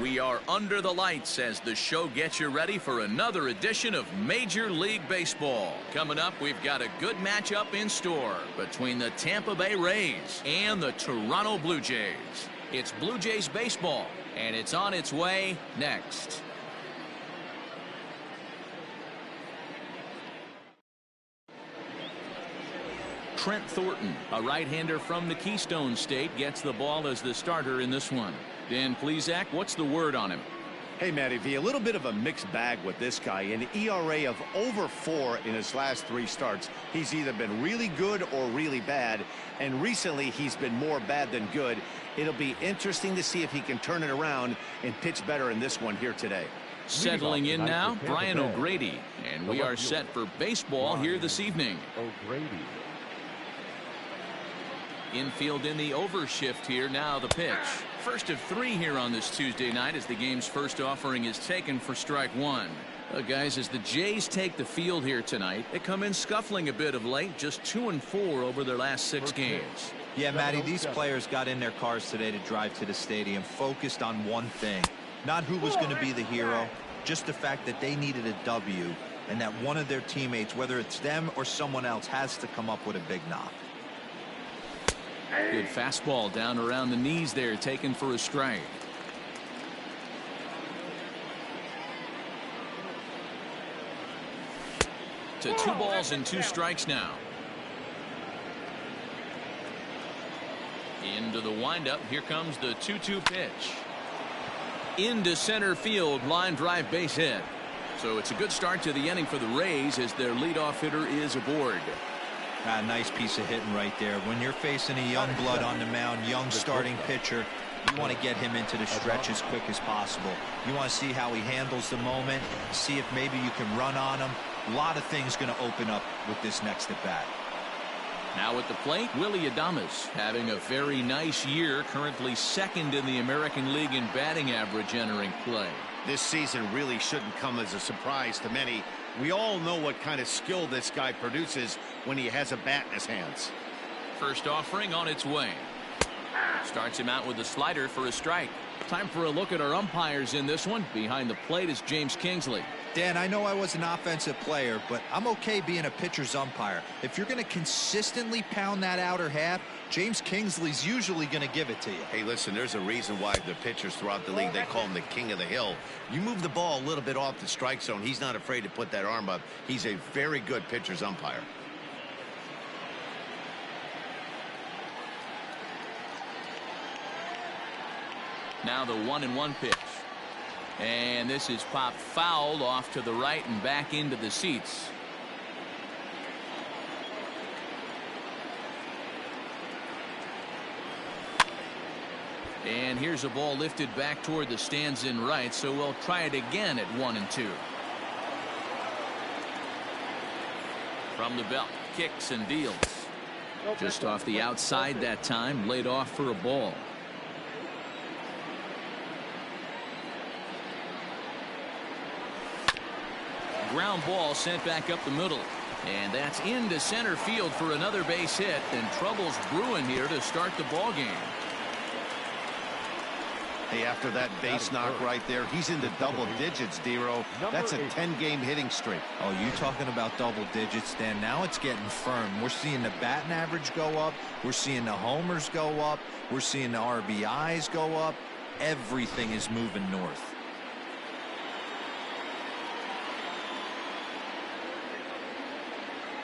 We are under the lights as the show gets you ready for another edition of Major League Baseball. Coming up, we've got a good matchup in store between the Tampa Bay Rays and the Toronto Blue Jays. It's Blue Jays baseball, and it's on its way next. Trent Thornton, a right-hander from the Keystone State, gets the ball as the starter in this one. Dan Plesac, what's the word on him? Hey, Matty V, a little bit of a mixed bag with this guy. An ERA of over 4 in his last 3 starts. He's either been really good or really bad, and recently he's been more bad than good. It'll be interesting to see if he can turn it around and pitch better in this one here today. Settling in now, Brian O'Grady, and we are set for baseball here this evening. Infield in the overshift here. Now the pitch. First of 3 here on this Tuesday night as the game's first offering is taken for strike 1. Guys, as the Jays take the field here tonight, they come in scuffling a bit of late, just 2-4 over their last 6 games. Yeah, Matty, these players got in their cars today to drive to the stadium focused on one thing. Not who was going to be the hero, just the fact that they needed a W and that one of their teammates, whether it's them or someone else, has to come up with a big knock. Good fastball down around the knees there, taken for a strike. To 2 balls and 2 strikes now. Into the windup. Here comes the 2-2 pitch. Into center field, line drive, base hit. So it's a good start to the inning for the Rays as their leadoff hitter is aboard. Nice piece of hitting right there. When you're facing a young blood on the mound, young starting pitcher, you want to get him into the stretch as quick as possible. You want to see how he handles the moment, see if maybe you can run on him. A lot of things going to open up with this next at bat. Now at the plate, Willy Adames having a very nice year, currently 2nd in the American League in batting average entering play. This season really shouldn't come as a surprise to many. We all know what kind of skill this guy produces when he has a bat in his hands. First offering on its way. Starts him out with a slider for a strike. Time for a look at our umpires in this one. Behind the plate is James Kingsley. Dan, I know I was an offensive player, but I'm okay being a pitcher's umpire. If you're going to consistently pound that outer half, James Kingsley's usually going to give it to you. Hey, listen, there's a reason why the pitchers throughout the league, they call him the king of the hill. You move the ball a little bit off the strike zone, he's not afraid to put that arm up. He's a very good pitcher's umpire. Now the 1-1 pitch. And this is popped foul off to the right and back into the seats. And here's a ball lifted back toward the stands in right, so we'll try it again at 1-2. From the belt, kicks and deals. Just off the outside that time, laid off for a ball. Ground ball sent back up the middle. And that's into center field for another base hit. And trouble's brewing here to start the ball game. Hey, after that base knock right there, he's into double digits, Dero. That's a 10-game hitting streak. Oh, you talking about double digits, Dan? Now it's getting firm. We're seeing the batting average go up. We're seeing the homers go up. We're seeing the RBIs go up. Everything is moving north.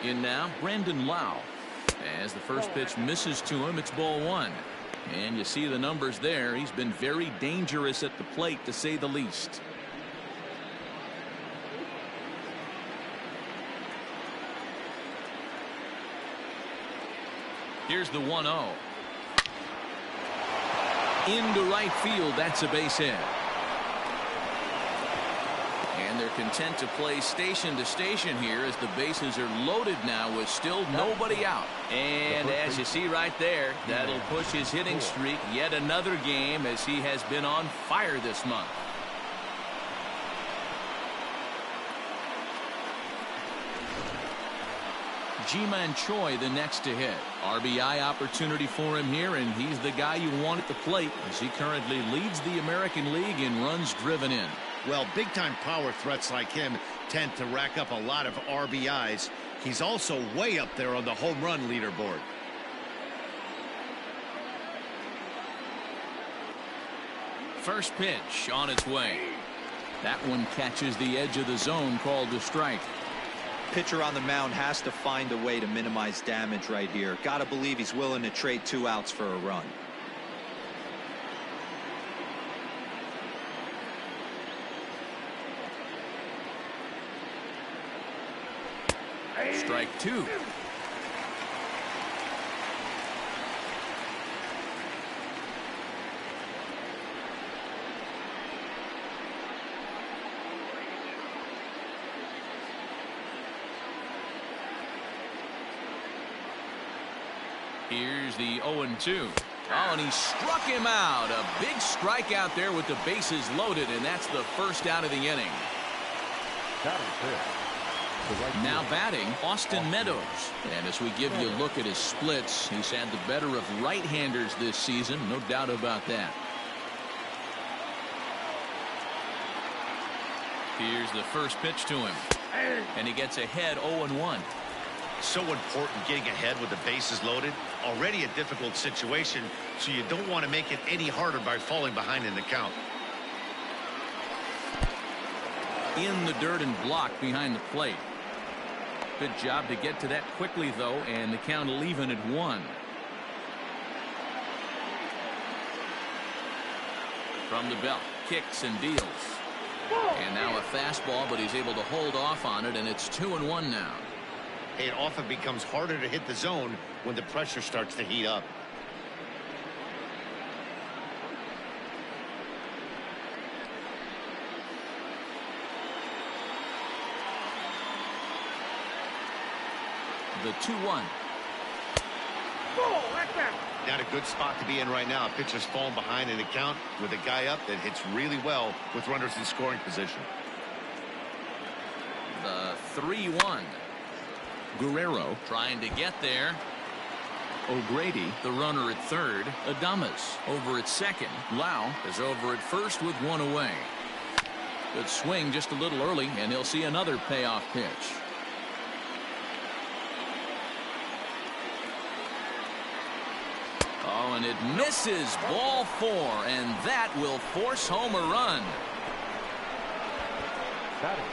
In now, Brandon Lau. As the first pitch misses to him, it's ball 1. And you see the numbers there. He's been very dangerous at the plate, to say the least. Here's the 1-0. Into right field. That's a base hit. And they're content to play station to station here as the bases are loaded now with still nobody out. And as you see right there, that'll push his hitting streak yet another game as he has been on fire this month. Ji-Man Choi the next to hit. RBI opportunity for him here, and he's the guy you want at the plate as he currently leads the American League in runs driven in. Well, big-time power threats like him tend to rack up a lot of RBIs. He's also way up there on the home run leaderboard. First pitch on its way. That one catches the edge of the zone, called a strike. Pitcher on the mound has to find a way to minimize damage right here. Got to believe he's willing to trade 2 outs for a run. Strike 2. Here's the 0-2. Oh, and he struck him out. A big strikeout there with the bases loaded, and that's the first out of the inning. Now batting, Austin Meadows. And as we give you a look at his splits, he's had the better of right-handers this season, no doubt about that. Here's the first pitch to him. And he gets ahead 0-1. So important getting ahead with the bases loaded. Already a difficult situation, so you don't want to make it any harder by falling behind in the count. In the dirt and blocked behind the plate. Good job to get to that quickly, though, and the count will even at 1. From the belt, kicks and deals. And now a fastball, but he's able to hold off on it, and it's 2-1 now. It often becomes harder to hit the zone when the pressure starts to heat up. The 2-1. Not a good spot to be in right now. A pitcher's falling behind in the count with a guy up that hits really well with runners in scoring position. The 3-1. Guerrero trying to get there. O'Grady, the runner at third. Adames over at second. Lau is over at first with 1 away. Good swing just a little early, and he'll see another payoff pitch. Oh, and it misses. Ball 4, and that will force home a run.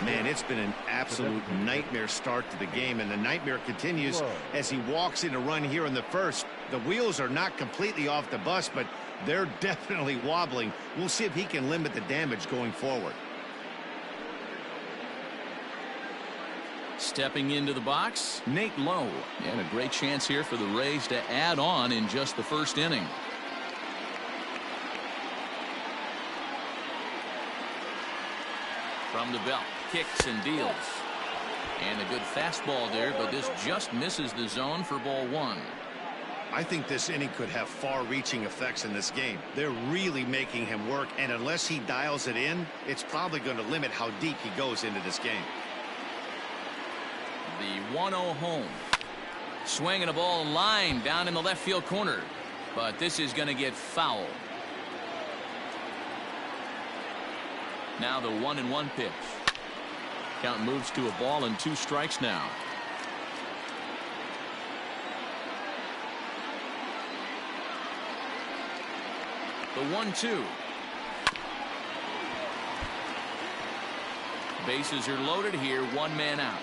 Man, it's been an absolute nightmare start to the game, and the nightmare continues as he walks in a run here in the first. The wheels are not completely off the bus, but they're definitely wobbling. We'll see if he can limit the damage going forward. Stepping into the box, Nate Lowe. And a great chance here for the Rays to add on in just the first inning. From the belt, kicks and deals. And a good fastball there, but this just misses the zone for ball 1. I think this inning could have far-reaching effects in this game. They're really making him work, and unless he dials it in, it's probably going to limit how deep he goes into this game. The 1-0 home. Swinging a ball line down in the left field corner. But this is going to get foul. Now the 1-1 pitch. Count moves to a ball and 2 strikes now. The 1-2. Bases are loaded here, 1 man out.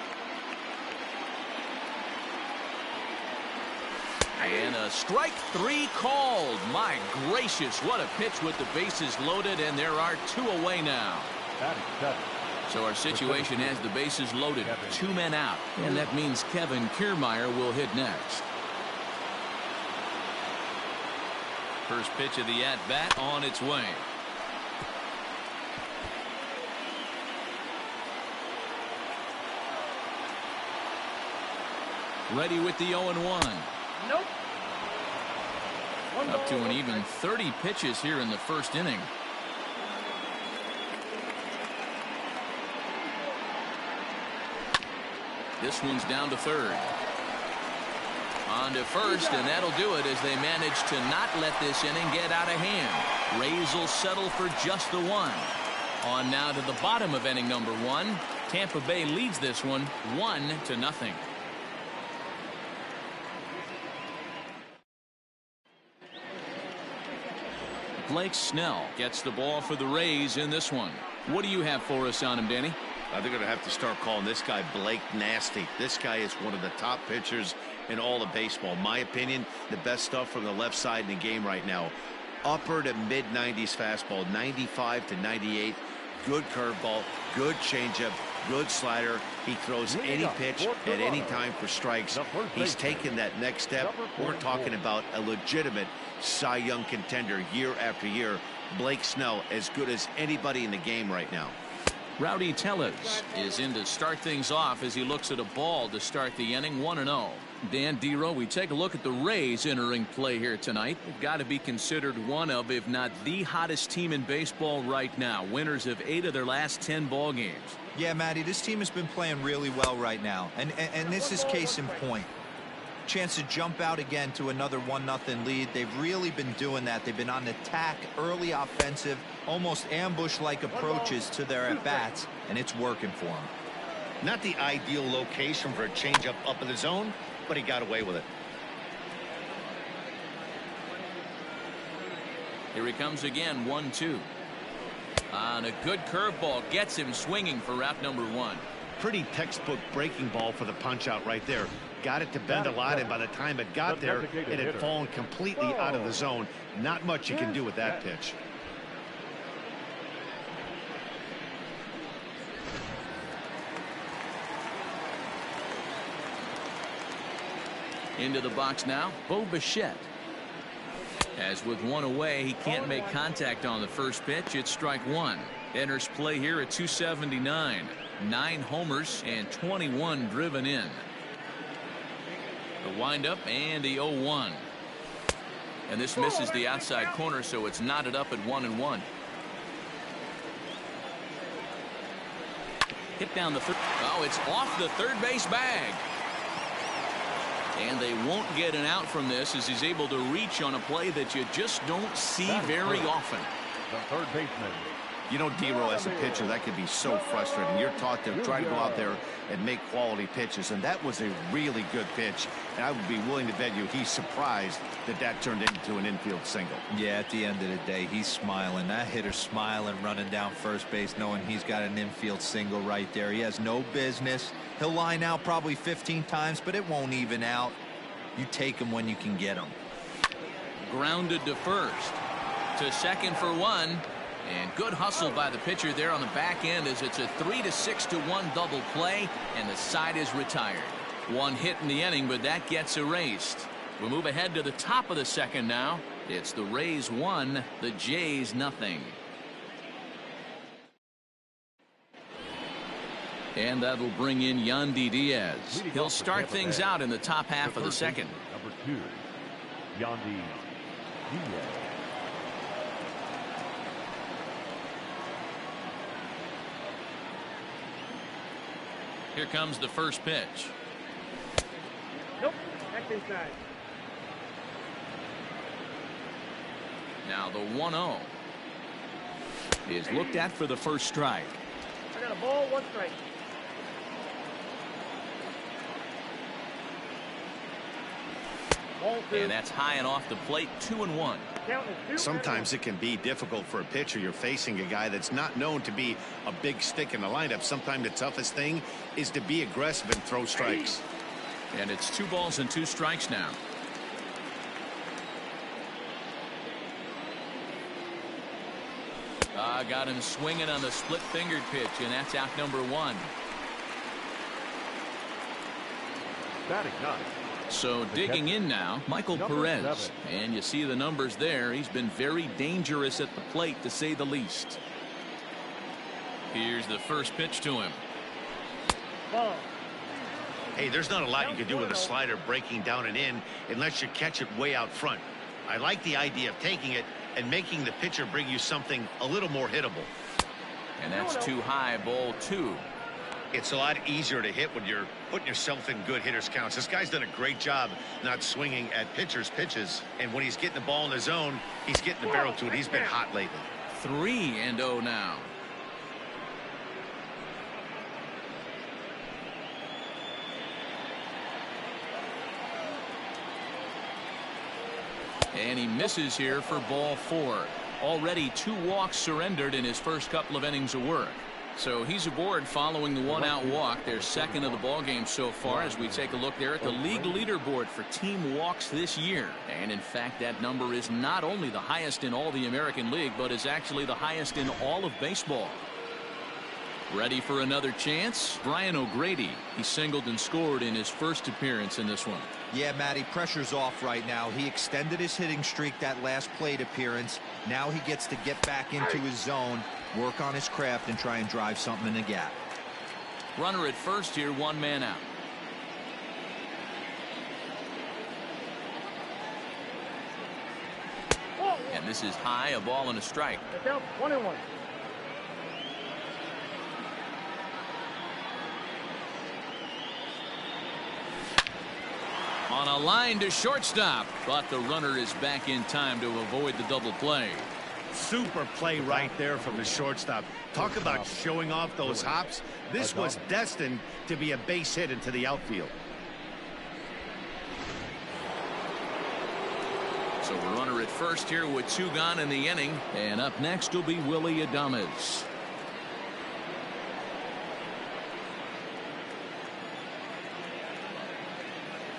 And a strike 3 called. My gracious, what a pitch with the bases loaded, and there are 2 away now. So our situation has the bases loaded, 2 men out, and that means Kevin Kiermaier will hit next. First pitch of the at-bat on its way. Ready with the 0-1. Nope. Up to an even 30 pitches here in the first inning. This one's down to third. On to first, and that'll do it as they manage to not let this inning get out of hand. Rays will settle for just the one. On now to the bottom of inning number 1. Tampa Bay leads this one 1-0. Blake Snell gets the ball for the Rays in this one. What do you have for us on him, Danny? They're going to have to start calling this guy Blake Nasty. This guy is one of the top pitchers in all of baseball. My opinion, the best stuff from the left side in the game right now. Upper to mid-90s fastball, 95 to 98. Good curveball, good changeup, good slider. He throws any pitch at any time for strikes. He's taken that next step. We're talking about a legitimate Cy Young contender year after year. Blake Snell, as good as anybody in the game right now. Rowdy Tellez is in to start things off as he looks at a ball to start the inning. 1-0. Dan Dero, we take a look at the Rays entering play here tonight. They've got to be considered one of, if not the hottest team in baseball right now. Winners of 8 of their last 10 ball games. Yeah, Matty, this team has been playing really well right now. And this is case in point. Chance to jump out again to another 1-0 lead. They've really been doing that. They've been on the attack, early offensive, almost ambush-like approaches to their at-bats, and it's working for them. Not the ideal location for a changeup up in the zone, but he got away with it. Here he comes again, 1-2. On a good curveball, gets him swinging for route number 1. Pretty textbook breaking ball for the punch out right there. Got it to bend a lot, and by the time it got there, it had fallen completely out of the zone. Not much you can do with that pitch. Into the box now, Bo Bichette. As with one away, he can't make contact on the first pitch. It's strike 1. Enters play here at 279. 9 homers and 21 driven in. The windup and the 0-1. And this misses the outside corner, so it's knotted up at 1-1. Hit down the third. Oh, it's off the third base bag. And they won't get an out from this as he's able to reach on a play that you just don't see very often. The third baseman. You know, Dero, as a pitcher, that could be so frustrating. You're taught to try to go out there and make quality pitches, and that was a really good pitch. And I would be willing to bet you he's surprised that that turned into an infield single. Yeah, at the end of the day, he's smiling. That hitter's smiling, running down first base, knowing he's got an infield single right there. He has no business. He'll line out probably 15 times, but it won't even out. You take him when you can get him. Grounded to first. To second for 1. And good hustle by the pitcher there on the back end as it's a 3-6-1 double play, and the side is retired. 1 hit in the inning, but that gets erased. We move ahead to the top of the second now. It's the Rays 1, the Jays 0. And that'll bring in Yandy Diaz. He'll start things out in the top half of the second. Number 2, Yandy Diaz. Here comes the first pitch. Nope, that's inside. Now the 1-0 is looked at for the first strike. I got a ball, 1 strike. Ball 2. And that's high and off the plate, 2-1. Sometimes it can be difficult for a pitcher. You're facing a guy that's not known to be a big stick in the lineup. Sometimes the toughest thing is to be aggressive and throw strikes. And it's 2 balls and 2 strikes now. Got him swinging on the split-fingered pitch, and that's out number 1. Batting 9. So digging in now, Michael Perez. And you see the numbers there. He's been very dangerous at the plate, to say the least. Here's the first pitch to him. Ball. Hey, there's not a lot you can do with a slider breaking down and in unless you catch it way out front. I like the idea of taking it and making the pitcher bring you something a little more hittable. And that's too high, ball 2. It's a lot easier to hit when you're putting yourself in good hitters counts. This guy's done a great job not swinging at pitchers' pitches. And when he's getting the ball in the zone, he's getting the barrel to it. He's been hot lately. 3-0 now. And he misses here for ball 4. Already 2 walks surrendered in his first couple of innings of work. So he's aboard following the 1-out walk, their second of the ball game so far, as we take a look there at the league leaderboard for team walks this year. And in fact, that number is not only the highest in all the American League, but is actually the highest in all of baseball. Ready for another chance? Brian O'Grady. He singled and scored in his first appearance in this one. Yeah, Matty, pressure's off right now. He extended his hitting streak that last plate appearance. Now he gets to get back into his zone, work on his craft, and try and drive something in the gap. Runner at first here, 1 man out. And this is high, a ball and a strike. Look out, 1-1. On a line to shortstop, but the runner is back in time to avoid the double play. Super play right there from the shortstop. Talk about showing off those hops. This was destined to be a base hit into the outfield. So a runner at first here with 2 gone in the inning. And up next will be Willie Adames.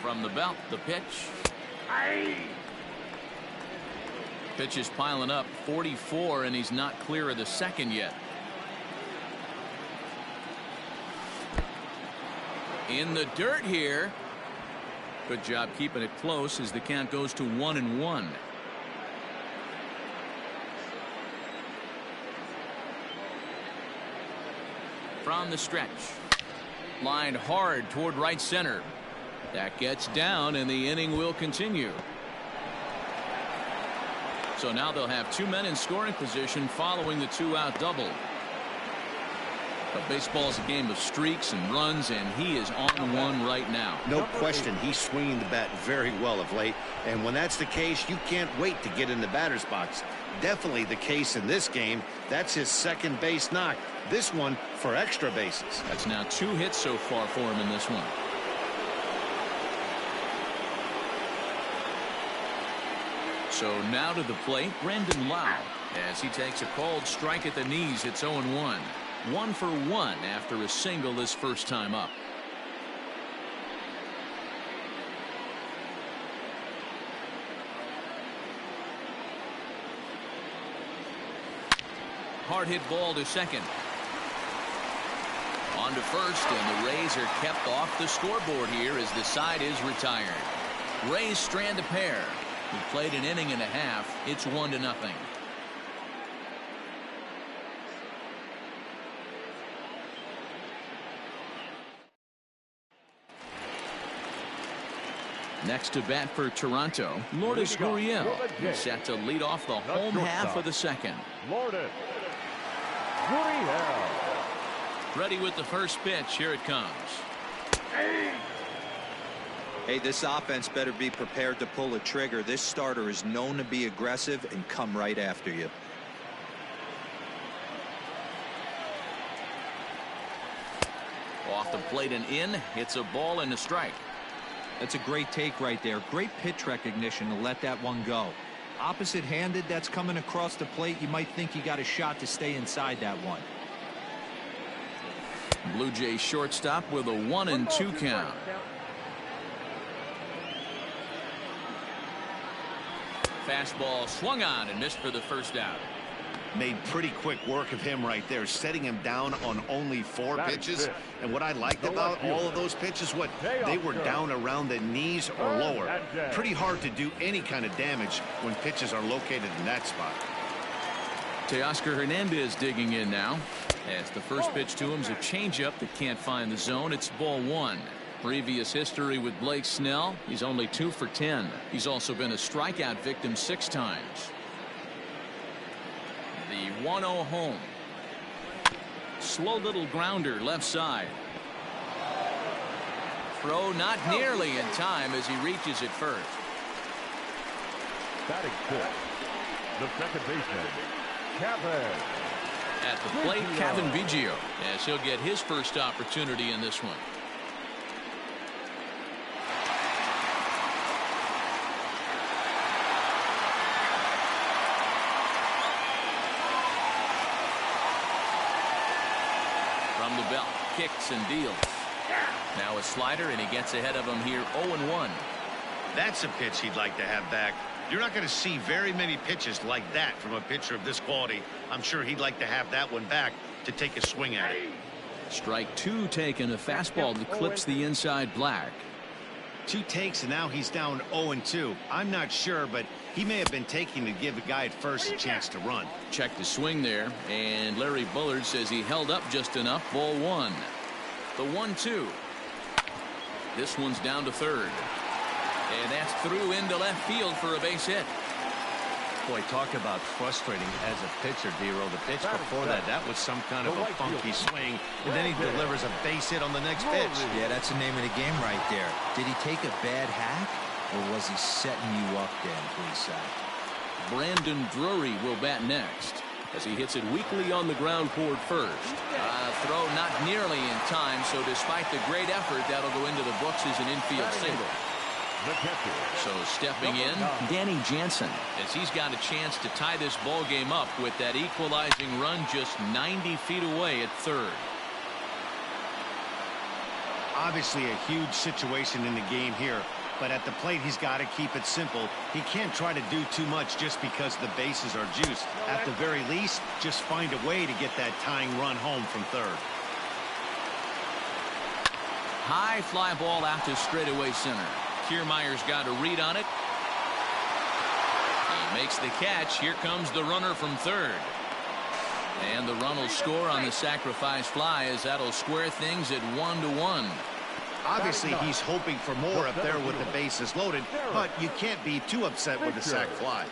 From the belt, the pitch. Pitch is piling up, 44, and he's not clear of the second yet. In the dirt here. Good job keeping it close as the count goes to 1-1. From the stretch. Lined hard toward right center. That gets down, and the inning will continue. So now they'll have 2 men in scoring position following the 2-out double. But baseball's a game of streaks and runs, and he is on one right now. No question, he's swinging the bat very well of late. And when that's the case, you can't wait to get in the batter's box. Definitely the case in this game. That's his second base knock. This one for extra bases. That's now 2 hits so far for him in this one. So now to the plate, Brandon Lau, as he takes a called strike at the knees. It's 0-1. 1 for 1 after a single his first time up. Hard hit ball to second. On to first, and the Rays are kept off the scoreboard here as the side is retired. Rays strand a pair. We played an inning and a half. It's 1-0. Next to bat for Toronto, Lourdes Gurriel. He's set to lead off the home half of the second. Lourdes Gurriel. Ready with the first pitch. Here it comes. Hey, this offense better be prepared to pull a trigger. This starter is known to be aggressive and come right after you. Off the plate and in. It's a ball and a strike. That's a great take right there. Great pitch recognition to let that one go. Opposite handed, that's coming across the plate. You might think you got a shot to stay inside that one. Blue Jays shortstop with a 1-2 count. Fastball swung on and missed for the first out. Made pretty quick work of him right there, setting him down on only 4 pitches. And what I liked about all of those pitches, what they were down around the knees or lower. Pretty hard to do any kind of damage when pitches are located in that spot. Teoscar Hernandez digging in now, as the first pitch to him is a changeup that can't find the zone. It's ball 1. Previous history with Blake Snell, he's only 2 for 10. He's also been a strikeout victim 6 times. The 1-0 home. Slow little grounder left side. throw not nearly in time as he reaches it first. Batting fifth, the second baseman, Kevin. At the plate, Kevin Biggio, as he'll get his first opportunity in this one. From the belt, kicks and deals. Now a slider, and he gets ahead of him here 0-1. That's a pitch he'd like to have back. You're not going to see very many pitches like that from a pitcher of this quality. I'm sure he'd like to have that one back to take a swing at it. Strike two taken, a fastball that clips the inside black. 2 takes, and now he's down 0-2. I'm not sure, but he may have been taking to give the guy at first a chance to run. Check the swing there, and Larry Bullard says he held up just enough. Ball one. The 1-2. This one's down to third. And that's through into left field for a base hit. Boy, talk about frustrating as a pitcher, D-Roll. The pitch before that was some kind of a funky swing, and then he delivers a base hit on the next pitch. Yeah, that's the name of the game right there. Did he take a bad hack, or was he setting you up then, please? Brandon Drury will bat next as he hits it weakly on the ground toward first. Throw not nearly in time, so despite the great effort, that'll go into the books as an infield single. So stepping in, Danny Jansen, as he's got a chance to tie this ball game up with that equalizing run just 90 feet away at third. Obviously a huge situation in the game here, but at the plate he's got to keep it simple. He can't try to do too much just because the bases are juiced. At the very least, just find a way to get that tying run home from third. High fly ball out to straightaway center. Kiermaier's got a read on it. He makes the catch. Here comes the runner from third. And the run will score on the sacrifice fly, as that'll square things at 1-1. Obviously he's hoping for more up there with the bases loaded, but you can't be too upset with the sac fly.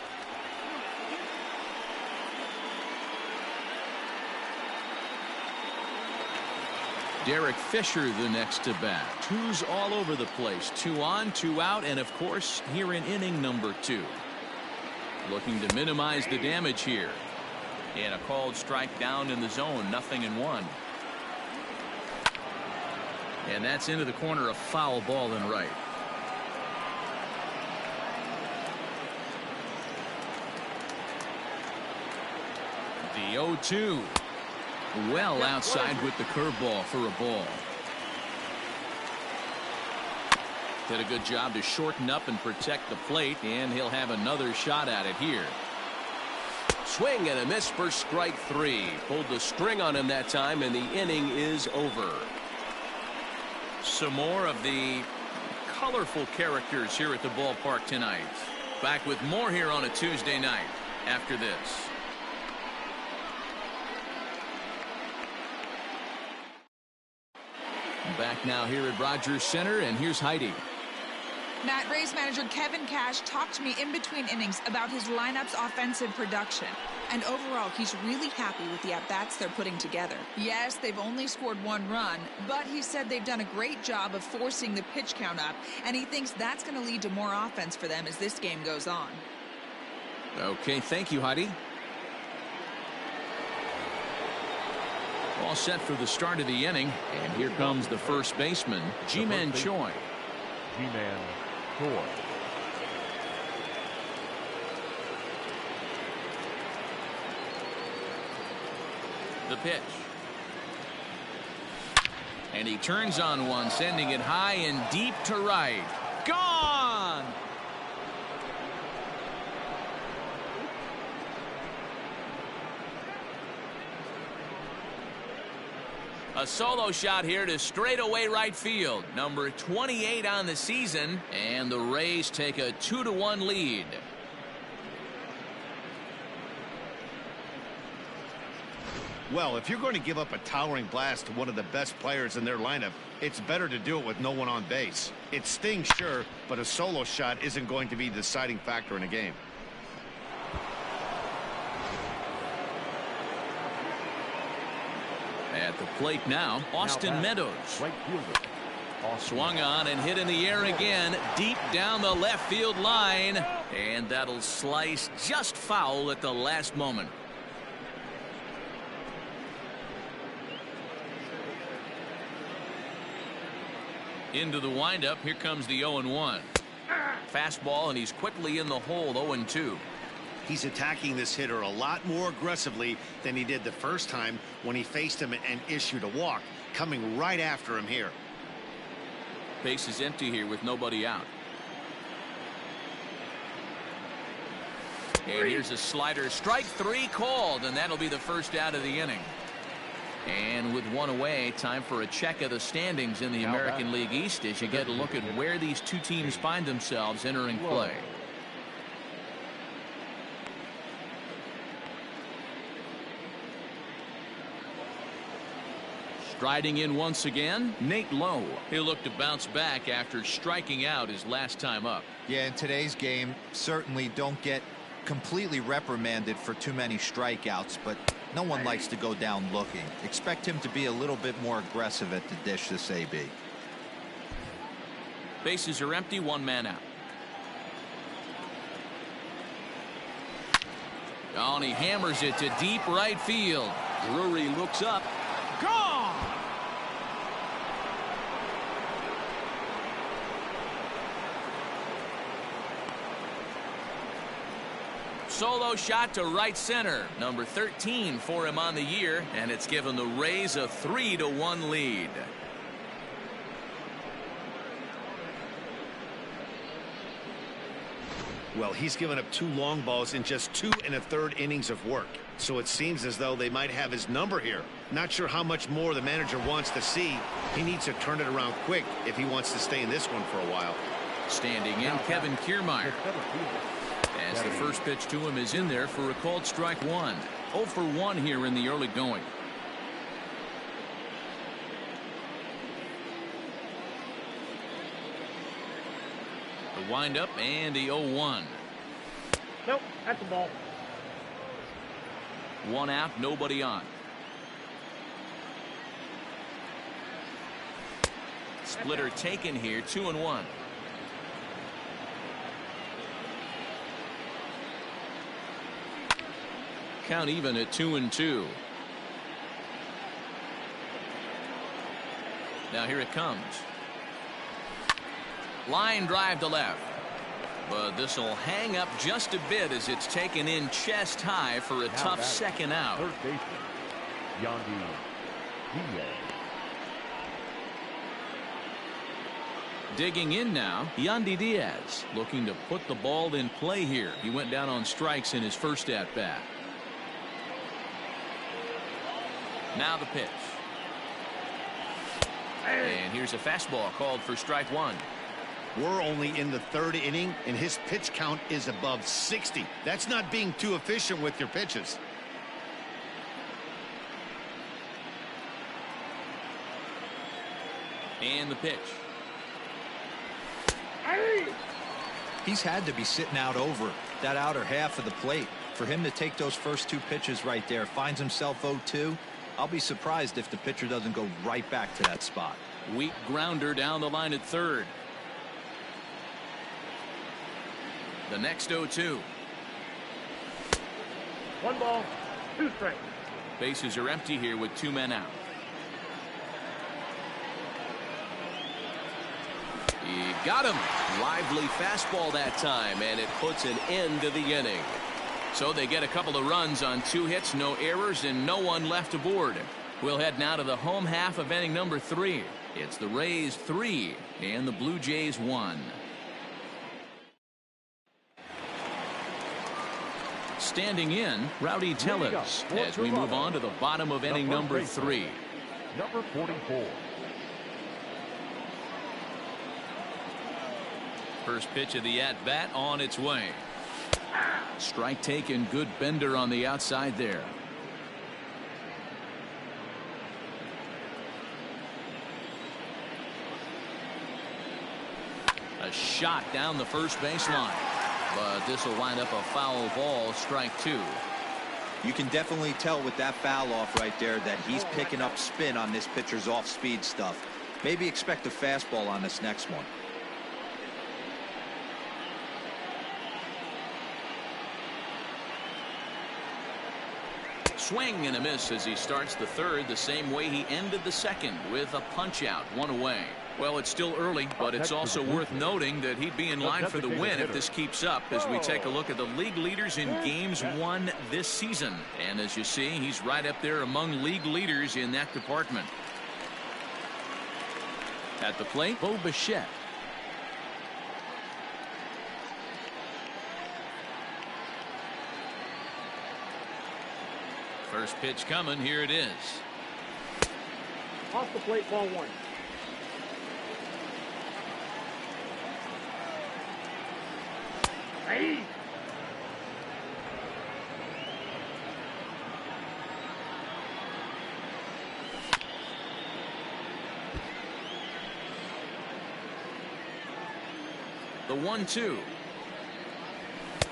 Derek Fisher the next to bat. 2's all over the place. 2 on, 2 out, and of course here in inning number 2. Looking to minimize the damage here. And a called strike down in the zone. 0-1. And that's into the corner, a foul ball in right. The 0-2. Well outside with the curveball for a ball. Did a good job to shorten up and protect the plate, and he'll have another shot at it here. Swing and a miss for strike 3. Pulled the string on him that time, and the inning is over. Some more of the colorful characters here at the ballpark tonight. Back with more here on a Tuesday night after this. Back now here at Rogers Center, and here's Heidi. Matt, Rays manager Kevin Cash talked to me in between innings about his lineup's offensive production. And overall, he's really happy with the at-bats they're putting together. Yes, they've only scored 1 run, but he said they've done a great job of forcing the pitch count up, and he thinks that's going to lead to more offense for them as this game goes on. Okay, thank you, Heidi. All set for the start of the inning, and here comes the first baseman, Ji-Man Choi. Ji-Man Choi. The pitch. And he turns on one, sending it high and deep to right. Gone! A solo shot here to straightaway right field. Number 28 on the season, and the Rays take a 2-1 lead. Well, if you're going to give up a towering blast to one of the best players in their lineup, it's better to do it with no one on base. It stings, sure, but a solo shot isn't going to be the deciding factor in a game. At the plate now, Austin Meadows. Right fielder, Swung on and hit in the air again, deep down the left field line, and that'll slice just foul at the last moment. Into the windup, here comes the 0-1. Fastball, and he's quickly in the hole. 0-2. He's attacking this hitter a lot more aggressively than he did the first time when he faced him and issued a walk, coming right after him here. Base is empty here with nobody out. And here's a slider. Strike 3 called, and that'll be the first out of the inning. And with one away, time for a check of the standings in the American League East as you get a look at where these two teams find themselves entering play. Striding in once again, Nate Lowe. He'll look to bounce back after striking out his last time up. Yeah, in today's game, certainly don't get completely reprimanded for too many strikeouts, but no one likes to go down looking. Expect him to be a little bit more aggressive at the dish this AB. Bases are empty, one man out. Oh, and he hammers it to deep right field. Drury looks up. Gone! Solo shot to right center. Number 13 for him on the year, and it's given the Rays a 3-1 lead. Well, he's given up 2 long balls in just 2 1/3 innings of work. So it seems as though they might have his number here. Not sure how much more the manager wants to see. He needs to turn it around quick if he wants to stay in this one for a while. Standing in, Kevin Kiermaier. As the first pitch to him is in there for a called strike 1. 0 for 1 here in the early going. The windup and the 0-1. Nope, that's a ball. 1 out, nobody on. Splitter taken here, 2-1. Count even at 2-2. Now here it comes. Line drive to left. But this will hang up just a bit as it's taken in chest high for a tough second out. Third baseman, Yandy Diaz. Digging in now, Yandy Diaz looking to put the ball in play here. He went down on strikes in his first at bat. Now the pitch. And here's a fastball called for strike 1. We're only in the 3rd inning, and his pitch count is above 60. That's not being too efficient with your pitches. And the pitch. He's had to be sitting out over that outer half of the plate. For him to take those first 2 pitches right there, finds himself 0-2. I'll be surprised if the pitcher doesn't go right back to that spot. Weak grounder down the line at third. The next 0-2. 1 ball, 2 strikes. Bases are empty here with 2 men out. He got him. Lively fastball that time, and it puts an end to the inning. So they get a couple of runs on 2 hits, no errors, and no one left aboard. We'll head now to the home half of inning number 3. It's the Rays 3 and the Blue Jays 1. Standing in, Rowdy Tellez as we move on to the bottom of inning number 3. Number 44. First pitch of the at-bat on its way. Strike taken, good bender on the outside there. A shot down the first baseline. But this will wind up a foul ball, strike 2. You can definitely tell with that foul off right there that he's picking up spin on this pitcher's off-speed stuff. Maybe expect a fastball on this next one. Swing and a miss as he starts the third the same way he ended the second, with a punch out, 1 away. Well, it's still early, but it's also worth noting that he'd be in line for the win if this keeps up as we take a look at the league leaders in games won this season. And as you see, he's right up there among league leaders in that department. At the plate, Bo Bichette. First pitch coming. Here it is. Off the plate, ball 1. Hey! The 1-2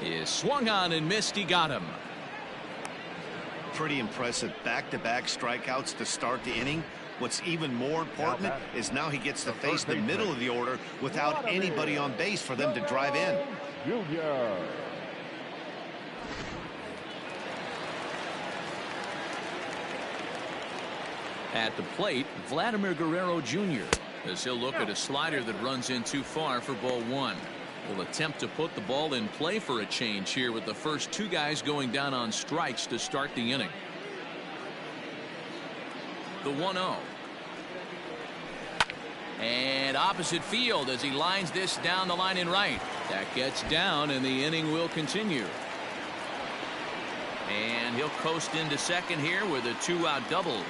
is swung on and missed. He got him. Pretty impressive back-to-back strikeouts to start the inning. What's even more important is now he gets to face the middle of the order without anybody on base for them to drive in. Junior. At the plate, Vladimir Guerrero Jr. as he'll look at a slider that runs in too far for ball 1. Will attempt to put the ball in play for a change here with the first 2 guys going down on strikes to start the inning. The 1-0. And opposite field as he lines this down the line in right. That gets down and the inning will continue. And he'll coast into second here with a 2-out double.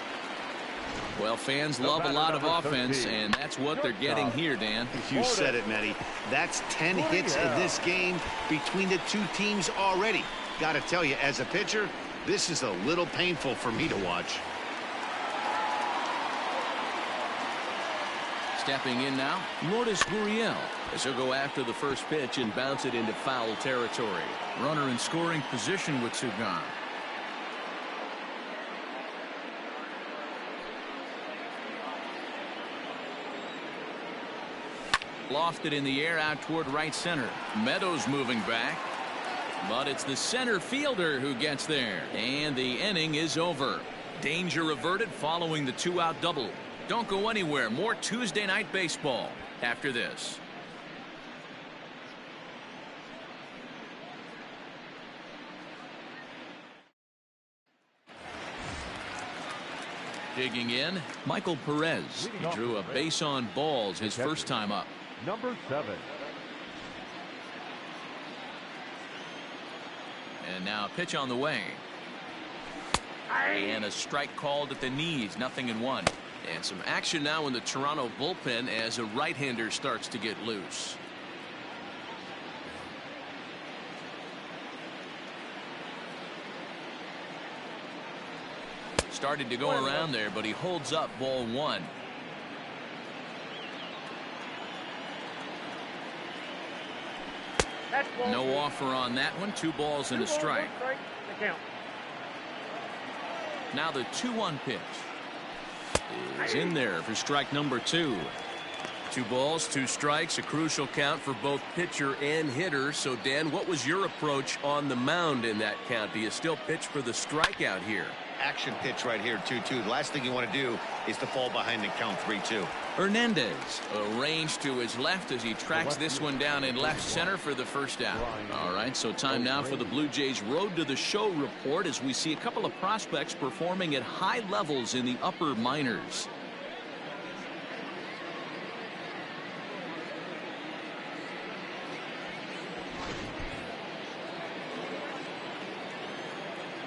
Well, fans love a lot of offense, and that's what they're getting here, Dan. You said it, Nettie. That's 10 hits in this game between the 2 teams already. Got to tell you, as a pitcher, this is a little painful for me to watch. Stepping in now, Lourdes Gurriel as he'll go after the first pitch and bounce it into foul territory. Runner in scoring position with 2 gone. Lofted in the air out toward right center. Meadows moving back, but it's the center fielder who gets there, and the inning is over. Danger averted following the 2-out double. Don't go anywhere. More Tuesday night baseball after this. Digging in, Michael Perez. He drew a base on balls his first time up. Number 7. And now a pitch on the way. And a strike called at the knees. 0-1. And some action now in the Toronto bullpen as a right-hander starts to get loose. Started to go around there, but he holds up ball 1. No offer on that one. 2 balls and a strike. Now the 2-1 pitch is in there for strike number 2. 2 balls, 2 strikes, a crucial count for both pitcher and hitter. So, Dan, what was your approach on the mound in that count? Do you still pitch for the strikeout here? Action pitch right here, 2-2. The last thing you want to do is to fall behind and count 3-2. Hernandez arranged to his left as he tracks this one down in left center for the first out. All right, so time now for the Blue Jays Road to the Show report as we see a couple of prospects performing at high levels in the upper minors.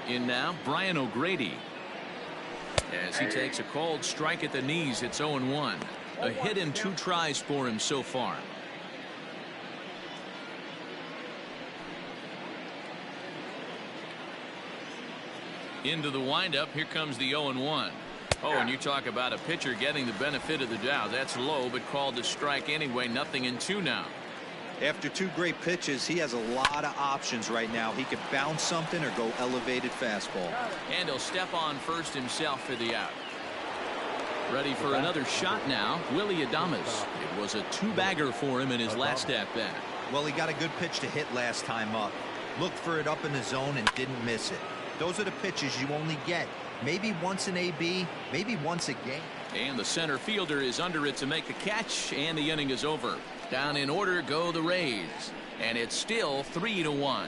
In now, Brian O'Grady. As he takes a called strike at the knees, it's 0-1. A hit in 2 tries for him so far. Into the windup, here comes the 0-1. Oh, and you talk about a pitcher getting the benefit of the doubt. That's low, but called a strike anyway. 0-2 now. After 2 great pitches, he has a lot of options right now. He could bounce something or go elevated fastball. And he'll step on first himself for the out. Ready for another shot now, Willie Adames. It was a two-bagger for him in his last at-bat. Well, he got a good pitch to hit last time up. Looked for it up in the zone and didn't miss it. Those are the pitches you only get. Maybe once an AB, maybe once a game. And the center fielder is under it to make the catch, and the inning is over. Down in order go the Rays, and it's still 3-1.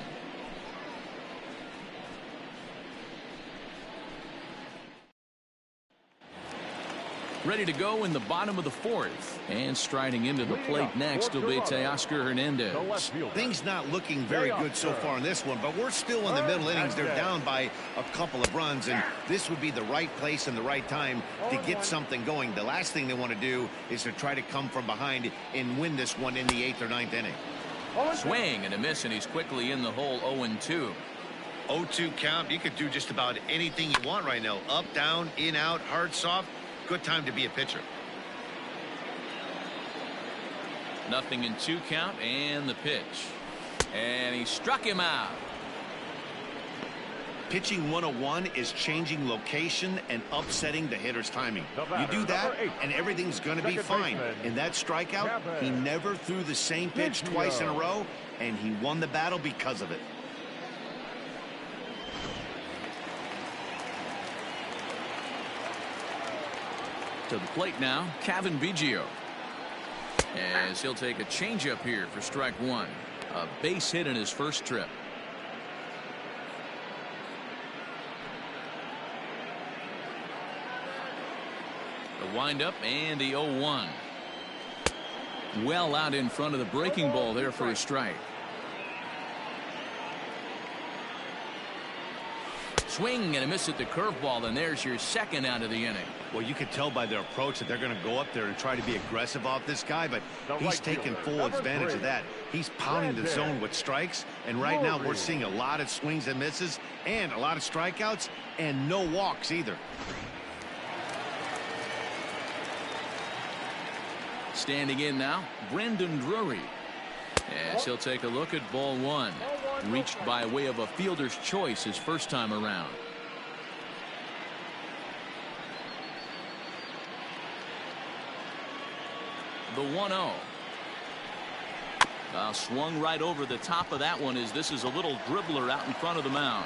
Ready to go in the bottom of the fourth, and striding into the plate next will be Teoscar Hernandez. Things not looking very good so far in this one, but we're still in the middle innings. They're down by a couple of runs, and this would be the right place and the right time to get something going. The last thing they want to do is to try to come from behind and win this one in the 8th or 9th inning. Swing and a miss, and he's quickly in the hole. 0-2. 0-2 count. You could do just about anything you want right now. Up, down, in, out, hard, soft. Good time to be a pitcher. Nothing in 2 count, and the pitch. And he struck him out. Pitching 101 is changing location and upsetting the hitter's timing. You do that, and everything's going to be fine. In that strikeout, he never threw the same pitch twice in a row, and he won the battle because of it. To the plate now, Kevin Biggio. As he'll take a changeup here for strike 1. A base hit in his first trip. The windup and the 0-1. Well out in front of the breaking ball there for a strike. Swing and a miss at the curveball, and there's your second out of the inning. Well, you can tell by their approach that they're going to go up there and try to be aggressive off this guy, but he's taking full advantage of that. He's pounding the zone with strikes, and right now we're seeing a lot of swings and misses and a lot of strikeouts and no walks either. Standing in now, Brandon Drury. As he'll take a look at ball 1. Reached by way of a fielder's choice his first time around. The 1-0. Swung right over the top of that one as this is a little dribbler out in front of the mound.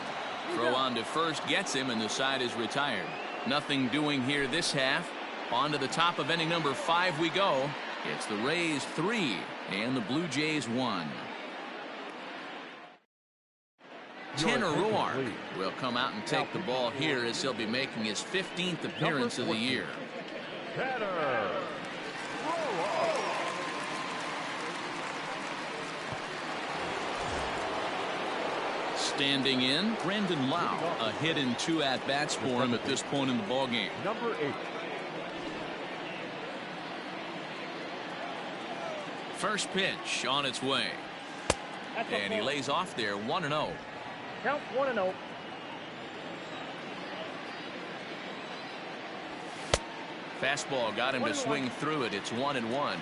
Throw on to first gets him, and the side is retired. Nothing doing here this half. On to the top of inning number 5 we go. It's the Rays 3 and the Blue Jays 1. Tanner Roark will come out and take the ball here as he'll be making his 15th appearance of the year. Standing in, Brandon Lau. A hit in 2 at-bats for him at this point in the ballgame. Number 8. First pitch on its way. And he lays off there 1-0. Count 1-0. Fastball got him to swing through it. It's 1-1.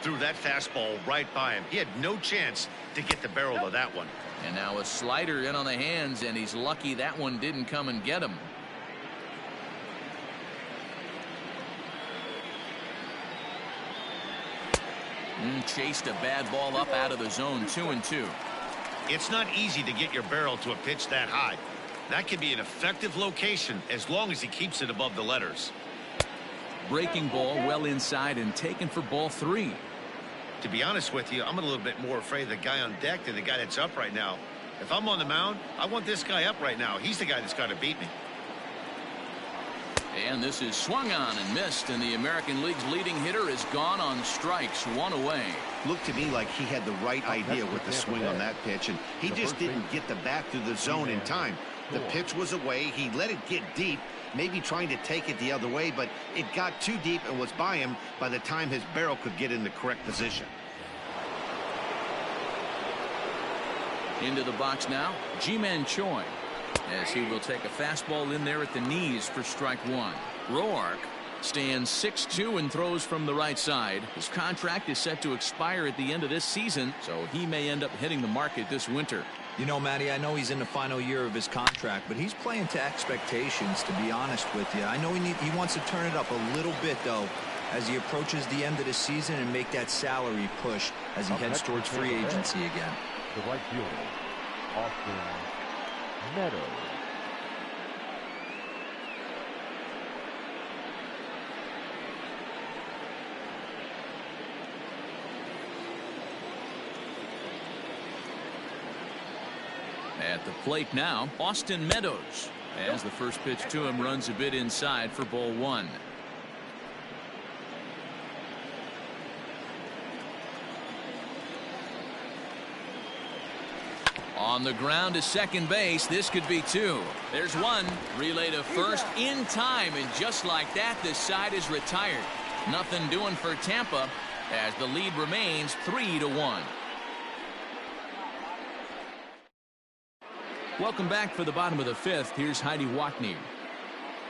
Threw that fastball right by him. He had no chance to get the barrel of that one. And now a slider in on the hands, and he's lucky that one didn't come and get him. Chased a bad ball up out of the zone. 2-2. It's not easy to get your barrel to a pitch that high. That can be an effective location as long as he keeps it above the letters. Breaking ball well inside and taken for ball 3. To be honest with you, I'm a little bit more afraid of the guy on deck than the guy that's up right now. If I'm on the mound, I want this guy up right now. He's the guy that's got to beat me. And this is swung on and missed, and the American League's leading hitter is gone on strikes. 1 away. Looked to me like he had the right idea with the swing on that pitch, and he just didn't get the bat through the zone in time. The pitch was away. He let it get deep, maybe trying to take it the other way, but it got too deep and was by him by the time his barrel could get in the correct position. Into the box now, Ji-Man Choi, as he will take a fastball in there at the knees for strike 1. Roark stands 6'2" and throws from the right side. His contract is set to expire at the end of this season, so he may end up hitting the market this winter. You know, Matty, I know he's in the final year of his contract, but he's playing to expectations, to be honest with you. I know he wants to turn it up a little bit, though, as he approaches the end of the season and make that salary push as he heads towards free agency again. The right fielder, Austin Meadows. At the plate now, Austin Meadows, as the first pitch to him runs a bit inside for ball one. On the ground to second base. This could be two. There's one. Relay to first in time, and just like that, this side is retired. Nothing doing for Tampa as the lead remains 3-1. Welcome back for the bottom of the fifth. Here's Heidi Watney.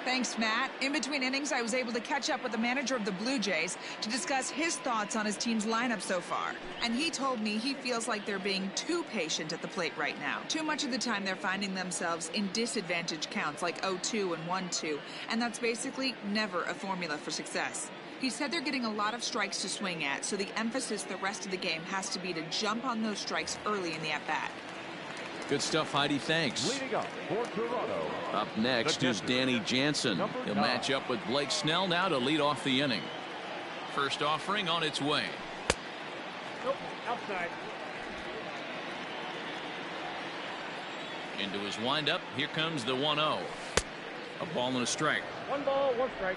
Thanks, Matt. In between innings, I was able to catch up with the manager of the Blue Jays to discuss his thoughts on his team's lineup so far. And he told me he feels like they're being too patient at the plate right now. Too much of the time, they're finding themselves in disadvantage counts like 0-2 and 1-2. And that's basically never a formula for success. He said they're getting a lot of strikes to swing at, so the emphasis the rest of the game has to be to jump on those strikes early in the at-bat. Good stuff, Heidi. Thanks. Leading up for Toronto. Up next is Danny Jansen. He'll match up with Blake Snell now to lead off the inning. First offering on its way. Nope, outside. Into his windup. Here comes the 1-0. A ball and a strike. 1 ball, 1 strike.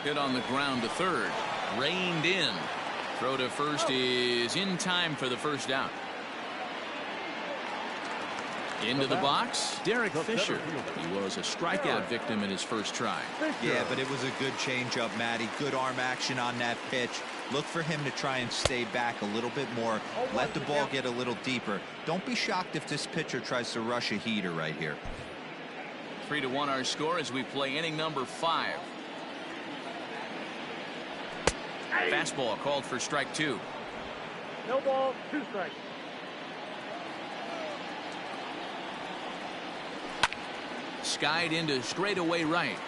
Hit on the ground to third. Reined in. Throw to first is in time for the first out. Into the box, Derek Fisher. He was a strikeout victim in his first try. Yeah, but it was a good changeup, Matty. Good arm action on that pitch. Look for him to try and stay back a little bit more. Let the ball get a little deeper. Don't be shocked if this pitcher tries to rush a heater right here. 3-1 our score as we play inning number 5. Fastball called for strike 2. No ball, 2 strikes. Skied into straightaway right.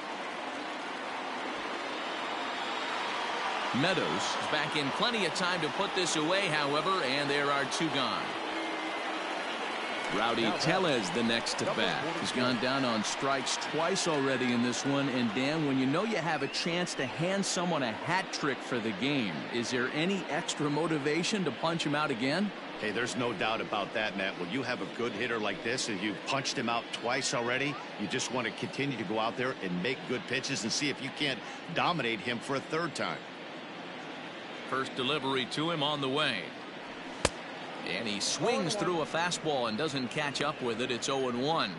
Meadows is back in plenty of time to put this away, however, and there are 2 gone. Rowdy Tellez the next to bat. He's gone down on strikes twice already in this one. And Dan, when you know you have a chance to hand someone a hat trick for the game, is there any extra motivation to punch him out again? Hey, there's no doubt about that, Matt. When you have a good hitter like this and you punched him out twice already, you just want to continue to go out there and make good pitches and see if you can't dominate him for a 3rd time. First delivery to him on the way. And he swings through a fastball and doesn't catch up with it. It's 0-1.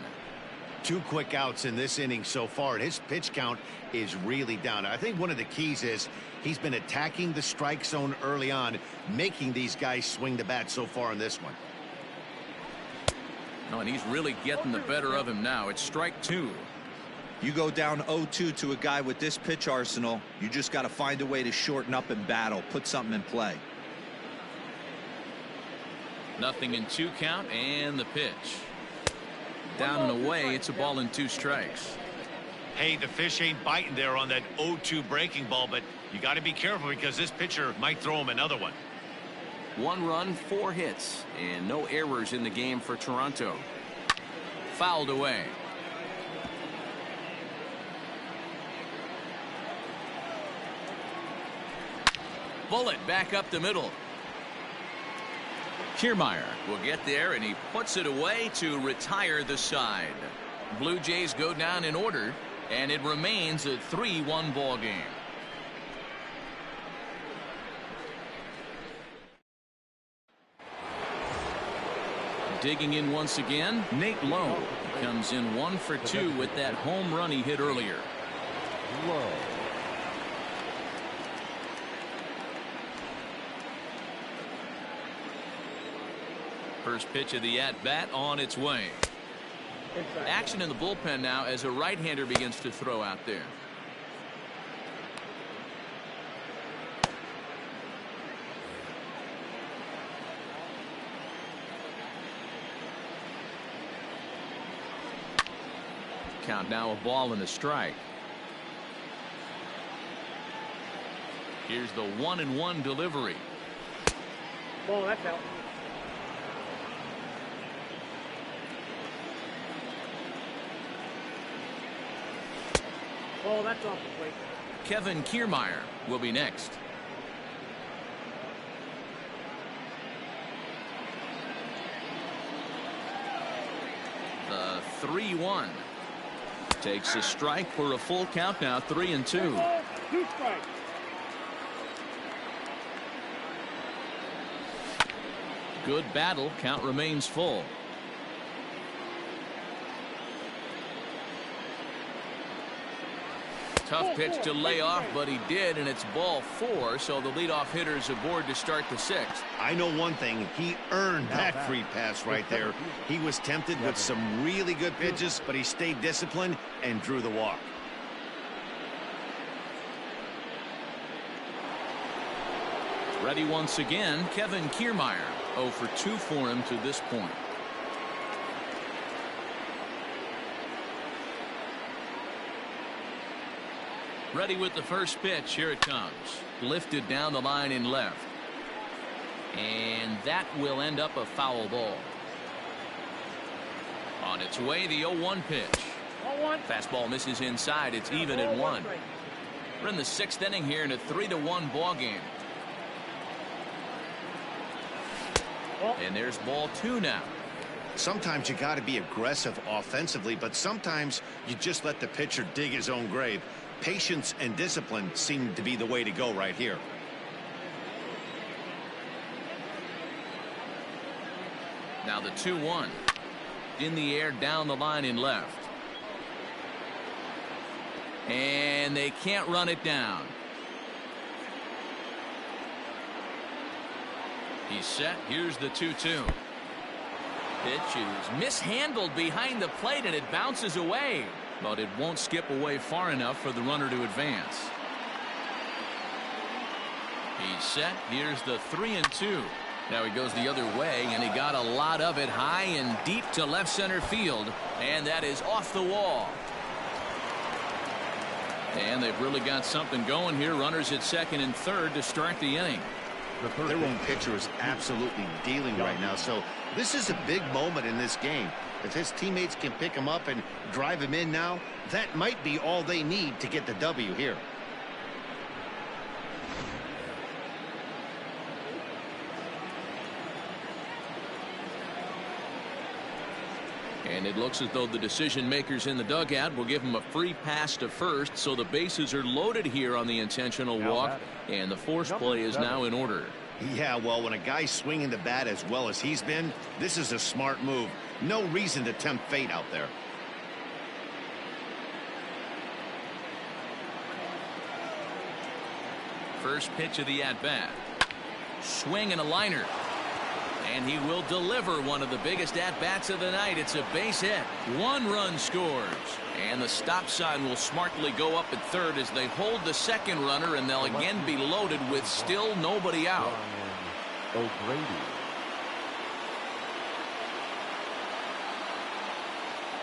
2 quick outs in this inning so far, and his pitch count is really down. I think one of the keys is he's been attacking the strike zone early on, making these guys swing the bat so far in this one. No, and he's really getting the better of him now. It's strike 2. You go down 0-2 to a guy with this pitch arsenal, you just got to find a way to shorten up and battle, put something in play. Nothing in 2 count, and the pitch. Down and away, it's a ball and 2 strikes. Hey, the fish ain't biting there on that 0-2 breaking ball, but you got to be careful because this pitcher might throw him another one. 1 run, 4 hits, and no errors in the game for Toronto. Fouled away. Bullet back up the middle. Kiermaier will get there, and he puts it away to retire the side. Blue Jays go down in order, and it remains a 3-1 ball game. Digging in once again, Nate Lowe comes in 1 for 2 with that home run he hit earlier. Low. First pitch of the at-bat on its way. Action in the bullpen now as a right-hander begins to throw out there. Count now a ball and a strike. Here's the 1-1 delivery. Ball, that's out. Ball, that's off the plate. Kevin Kiermaier will be next. The 3-1. Takes a strike for a full count now, 3-2. Ball, 2 strikes. Good battle. Count remains full. Tough pitch to lay off, but he did, and it's ball 4, so the leadoff hitter's aboard to start the 6th. I know one thing. He earned that free pass right there. He was tempted with some really good pitches, but he stayed disciplined and drew the walk. Ready once again, Kevin Kiermaier. 0 for 2 for him to this point. Ready with the first pitch. Here it comes. Lifted down the line in left. And that will end up a foul ball. On its way, the 0-1 pitch. 1-1. Fastball misses inside. It's even at 1. We're in the 6th inning here in a 3-1 ball game. And there's ball 2 now. Sometimes you got to be aggressive offensively, but sometimes you just let the pitcher dig his own grave. Patience and discipline seem to be the way to go right here. Now the 2-1. In the air down the line in left. And they can't run it down. He's set. Here's the 2-2. Pitch is mishandled behind the plate, and it bounces away. But it won't skip away far enough for the runner to advance. He's set. Here's the 3-2. Now he goes the other way, and he got a lot of it high and deep to left center field. And that is off the wall. And they've really got something going here. Runners at second and third to start the inning. Their own pitcher is absolutely dealing right now, so this is a big moment in this game. If his teammates can pick him up and drive him in now, that might be all they need to get the W here. And it looks as though the decision makers in the dugout will give him a free pass to first, so the bases are loaded here on the intentional walk, and the force play is now in order. Yeah, well, when a guy's swinging the bat as well as he's been, this is a smart move. No reason to tempt fate out there. First pitch of the at-bat. Swing and a liner. And he will deliver one of the biggest at-bats of the night. It's a base hit. 1 run scores. And the stop sign will smartly go up at third as they hold the second runner, and they'll again be loaded with still nobody out. O'Grady.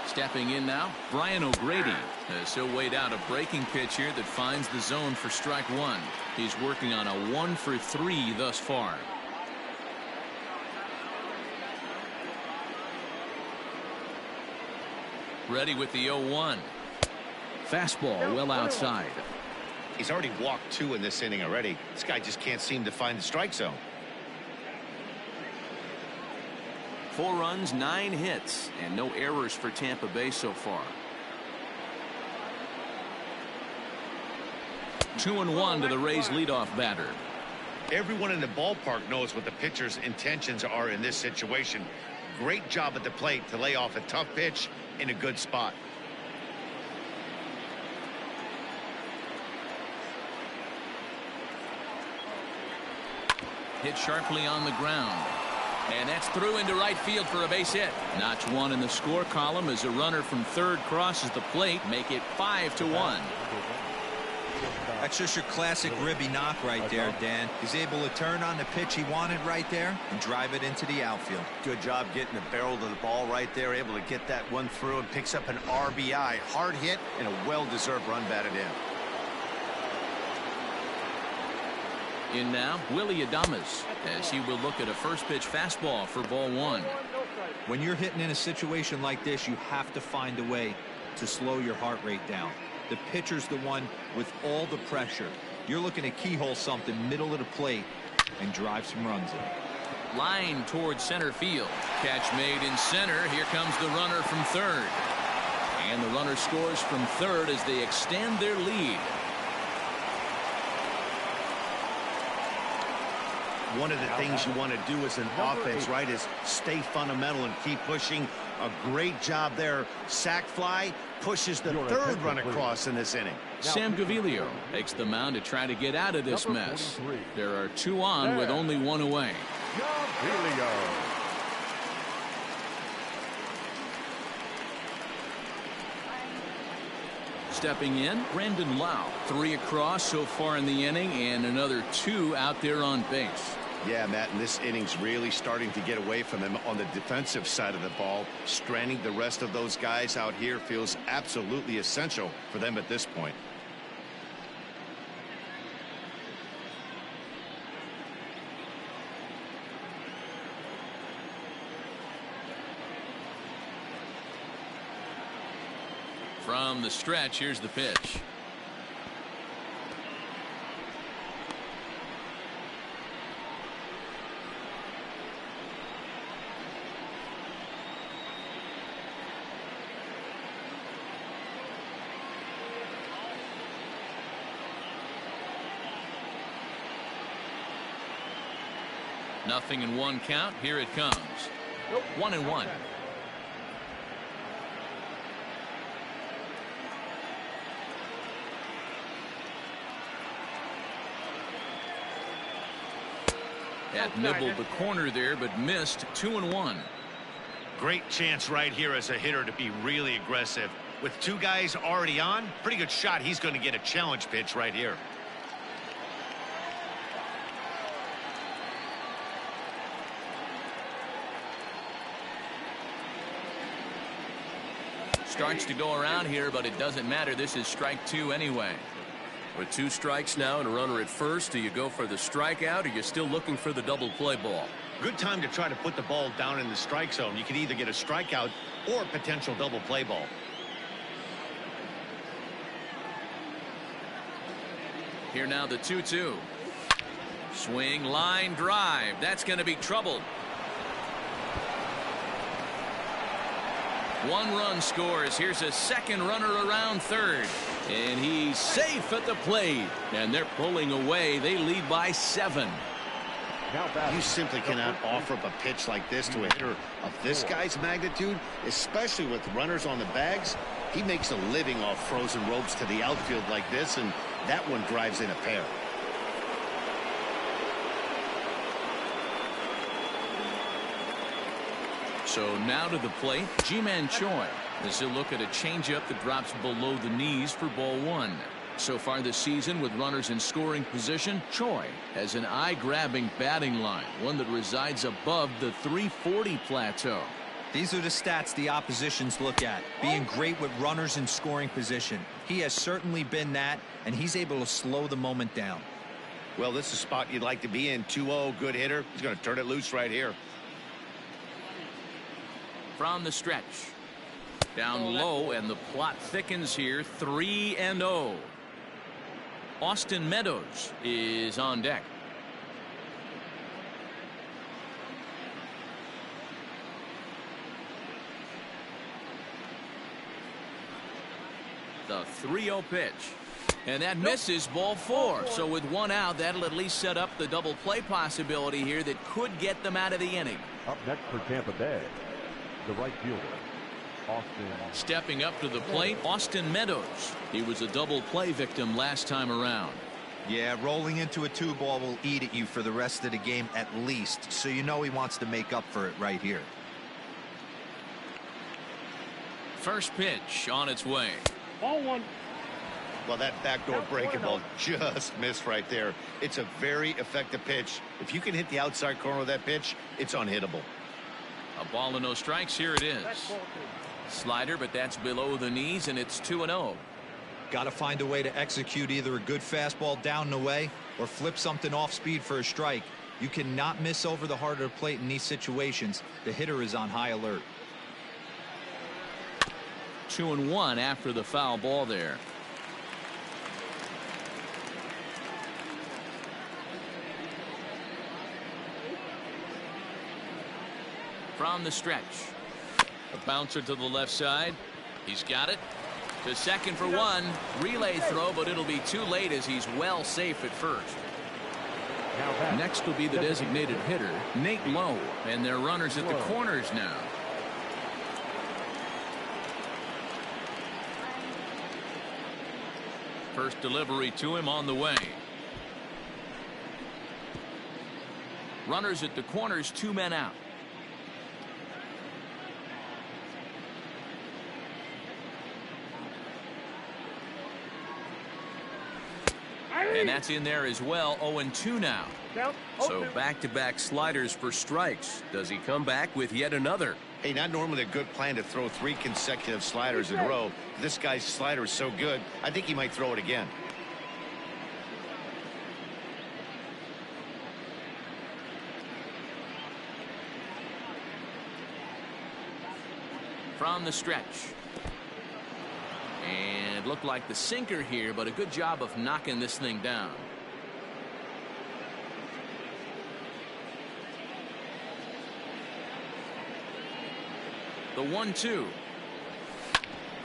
Stepping in now, Brian O'Grady. As he'll wait out a breaking pitch here that finds the zone for strike 1. He's working on a 1 for 3 thus far. Ready with the 0-1. Fastball well outside. He's already walked 2 in this inning already. This guy just can't seem to find the strike zone. 4 runs, 9 hits, and no errors for Tampa Bay so far. 2-1 to the Rays leadoff batter. Everyone in the ballpark knows what the pitcher's intentions are in this situation. Great job at the plate to lay off a tough pitch in a good spot. Hit sharply on the ground. And that's through into right field for a base hit. Notch 1 in the score column as a runner from third crosses the plate. Make it 5-1. That's just your classic ribby knock right there, Dan. He's able to turn on the pitch he wanted right there and drive it into the outfield. Good job getting the barrel to the ball right there, able to get that one through, and picks up an RBI. Hard hit and a well-deserved run batted in. In now, Willie Adames, as he will look at a first pitch fastball for ball one. When you're hitting in a situation like this, you have to find a way to slow your heart rate down. The pitcher's the one with all the pressure. You're looking to keyhole something middle of the plate and drive some runs in. Line towards center field. Catch made in center. Here comes the runner from third. And the runner scores from third as they extend their lead. One of the things you want to do as an offense, right, is stay fundamental and keep pushing. A great job there. Sac fly pushes the third run across in this inning. Sam Gaviglio takes the mound to try to get out of this mess. There are two on with only one away. Stepping in, Brandon Lau. 3 across so far in the inning, and another 2 out there on base. Yeah, Matt, and this inning's really starting to get away from them on the defensive side of the ball. Stranding the rest of those guys out here feels absolutely essential for them at this point. From the stretch, here's the pitch. Nothing in 1 count. Here it comes. 1-1. That nibbled the corner there, but missed. 2-1. Great chance right here as a hitter to be really aggressive. With 2 guys already on, pretty good shot. He's going to get a challenge pitch right here. Starts to go around here, but it doesn't matter. This is strike 2 anyway. With 2 strikes now and a runner at first, do you go for the strikeout or are you still looking for the double play ball? Good time to try to put the ball down in the strike zone. You can either get a strikeout or a potential double play ball. Here now the 2-2. Swing, line drive. That's going to be trouble. 1 run scores. Here's a second runner around third. And he's safe at the plate. And they're pulling away. They lead by 7. You simply cannot offer up a pitch like this to a hitter of this guy's magnitude, especially with runners on the bags. He makes a living off frozen ropes to the outfield like this, and that one drives in a pair. So now to the plate, Ji-Man Choi. As he'll look at a changeup that drops below the knees for ball 1. So far this season, with runners in scoring position, Choi has an eye-grabbing batting line, one that resides above the 340 plateau. These are the stats the oppositions look at. Being great with runners in scoring position. He has certainly been that, and he's able to slow the moment down. Well, this is a spot you'd like to be in. 2-0, good hitter. He's going to turn it loose right here. From the stretch. Down low, and the plot thickens here. 3-0. Austin Meadows is on deck. The 3-0 pitch. And that misses, ball 4. So with 1 out, that'll at least set up the double play possibility here that could get them out of the inning. Up next for Tampa Bay, the right fielder, Austin. Stepping up to the plate, Austin Meadows. He was a double play victim last time around. Yeah, rolling into a 2-ball will eat at you for the rest of the game at least, so you know he wants to make up for it right here. First pitch on its way. Ball 1. Well, that backdoor breakable just missed right there. It's a very effective pitch. If you can hit the outside corner of that pitch, it's unhittable. A ball and no strikes. Here it is. Slider, but that's below the knees, and it's 2-0. Got to find a way to execute either a good fastball down and away or flip something off speed for a strike. You cannot miss over the heart of the plate in these situations. The hitter is on high alert. 2-1 after the foul ball there. From the stretch. A bouncer to the left side. He's got it. To second for one. Relay throw, but it'll be too late as he's well safe at first. Next will be the designated hitter, Nate Lowe, and their runners at the corners now. First delivery to him on the way. Runners at the corners, 2 men out. And that's in there as well. 0-2 now. So back-to-back sliders for strikes. Does he come back with yet another? Hey, not normally a good plan to throw 3 consecutive sliders in a row. This guy's slider is so good, I think he might throw it again. From the stretch. And looked like the sinker here, but a good job of knocking this thing down. The 1-2.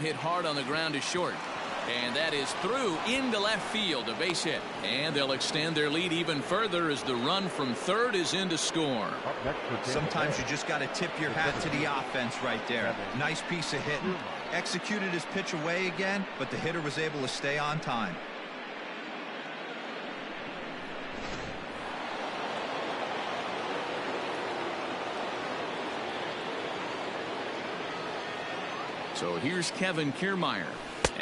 Hit hard on the ground to short. And that is through into left field, a base hit. And they'll extend their lead even further as the run from third is in to score. Sometimes you just got to tip your hat to the offense right there. Nice piece of hitting. Executed his pitch away again, but the hitter was able to stay on time. So here's Kevin Kiermaier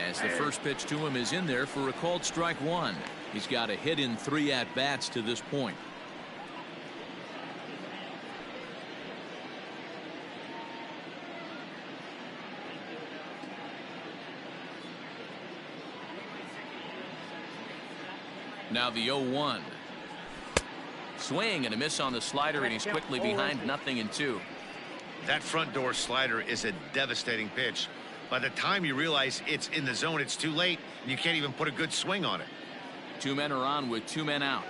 as the first pitch to him is in there for a called strike 1. He's got a hit in 3 at-bats to this point. Now the 0-1. Swing and a miss on the slider, and he's quickly behind 0-2. That front door slider is a devastating pitch. By the time you realize it's in the zone, it's too late, and you can't even put a good swing on it. 2 men are on with 2 men out.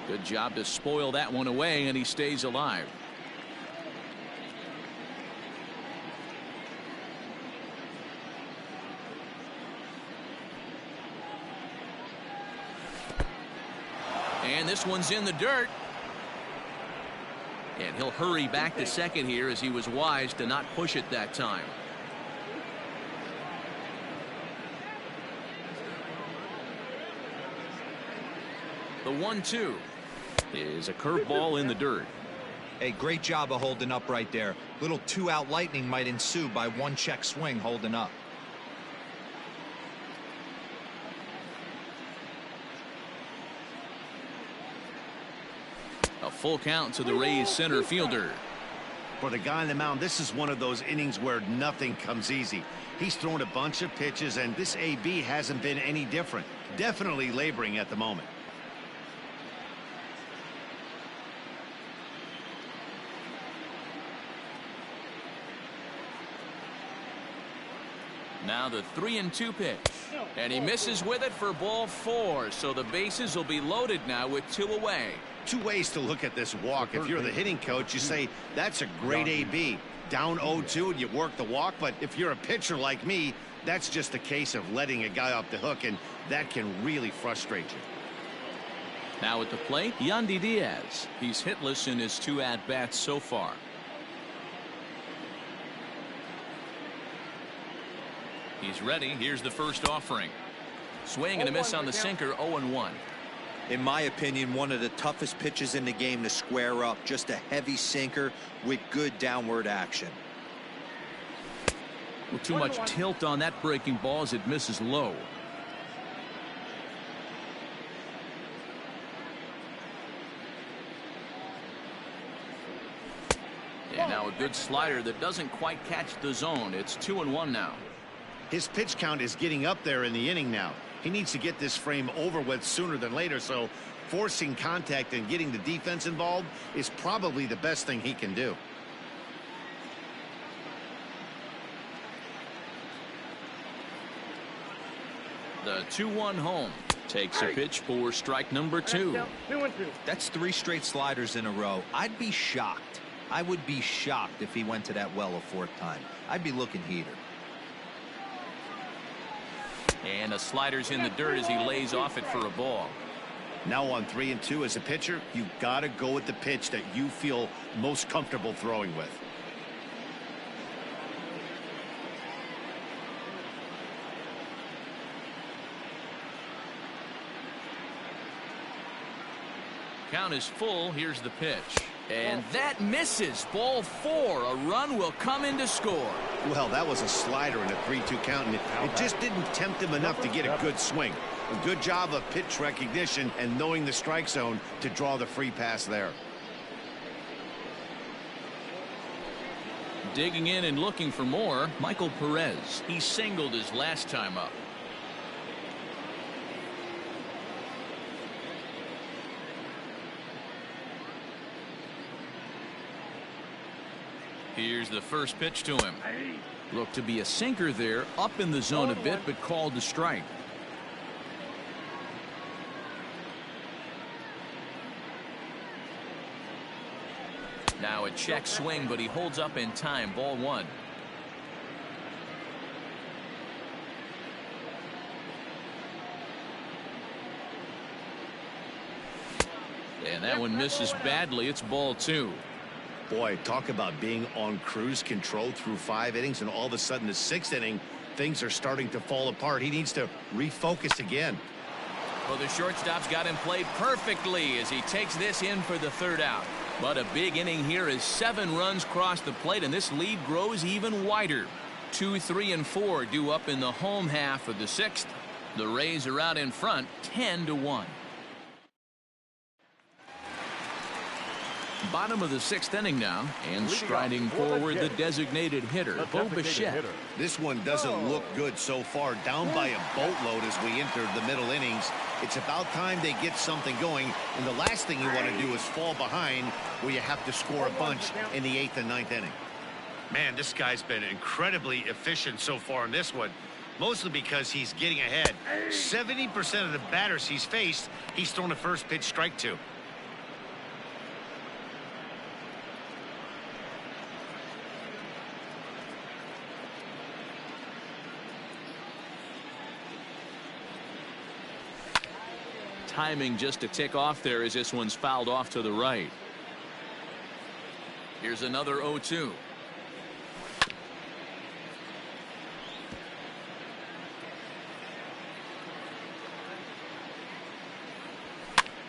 Good job to spoil that one away, and he stays alive. And this one's in the dirt. And he'll hurry back to second here as he was wise to not push it that time. The 1-2 is a curveball in the dirt. A great job of holding up right there. Little 2-out lightning might ensue by 1 check swing holding up. A full count to the Rays center fielder. For the guy on the mound, this is one of those innings where nothing comes easy. He's thrown a bunch of pitches, and this AB hasn't been any different. Definitely laboring at the moment. Now the 3-2 pitch. And he misses with it for ball 4. So the bases will be loaded now with 2 away. 2 ways to look at this walk. If you're the hitting coach, you say, that's a great AB. Down 0-2 and you work the walk. But if you're a pitcher like me, that's just a case of letting a guy off the hook, and that can really frustrate you. Now at the plate, Yandy Diaz. He's hitless in his 2 at-bats so far. He's ready. Here's the first offering. Swing and a miss on the sinker. 0-1. In my opinion, one of the toughest pitches in the game to square up. Just a heavy sinker with good downward action. Well, too much tilt on that breaking ball as it misses low. And now a good slider that doesn't quite catch the zone. It's 2-1 now. His pitch count is getting up there in the inning now. He needs to get this frame over with sooner than later, so forcing contact and getting the defense involved is probably the best thing he can do. The 2-1 home takes a pitch for strike number 2. 2-2. That's 3 straight sliders in a row. I'd be shocked. I would be shocked if he went to that well a 4th time. I'd be looking heater. And a slider's in the dirt as he lays off it for a ball. Now on 3-2 as a pitcher, you've got to go with the pitch that you feel most comfortable throwing with. Count is full. Here's the pitch. And that misses. Ball 4. A run will come in to score. Well, that was a slider in a 3-2 count, and it just didn't tempt him enough to get a good swing. A good job of pitch recognition and knowing the strike zone to draw the free pass there. Digging in and looking for more, Michael Perez. He singled his last time up. Here's the first pitch to him. Looked to be a sinker there, up in the zone a bit, but called the strike. Now a check swing, but he holds up in time. Ball 1. And that one misses badly. It's ball 2. Boy, talk about being on cruise control through 5 innings, and all of a sudden the 6th inning, things are starting to fall apart. He needs to refocus again. Well, the shortstop's got him played perfectly as he takes this in for the 3rd out. But a big inning here as 7 runs cross the plate, and this lead grows even wider. 2, 3, and 4 due up in the home half of the 6th. The Rays are out in front, 10-1. Bottom of the 6th inning now, and striding forward the designated hitter, Bo Bichette. This one doesn't look good so far, down by a boatload as we enter the middle innings. It's about time they get something going, and the last thing you want to do is fall behind where you have to score a bunch in the 8th and 9th inning. Man, this guy's been incredibly efficient so far in this one, mostly because he's getting ahead. 70% of the batters he's faced, he's thrown a first pitch strike to. Timing just to tick off there as this one's fouled off to the right. Here's another 0-2.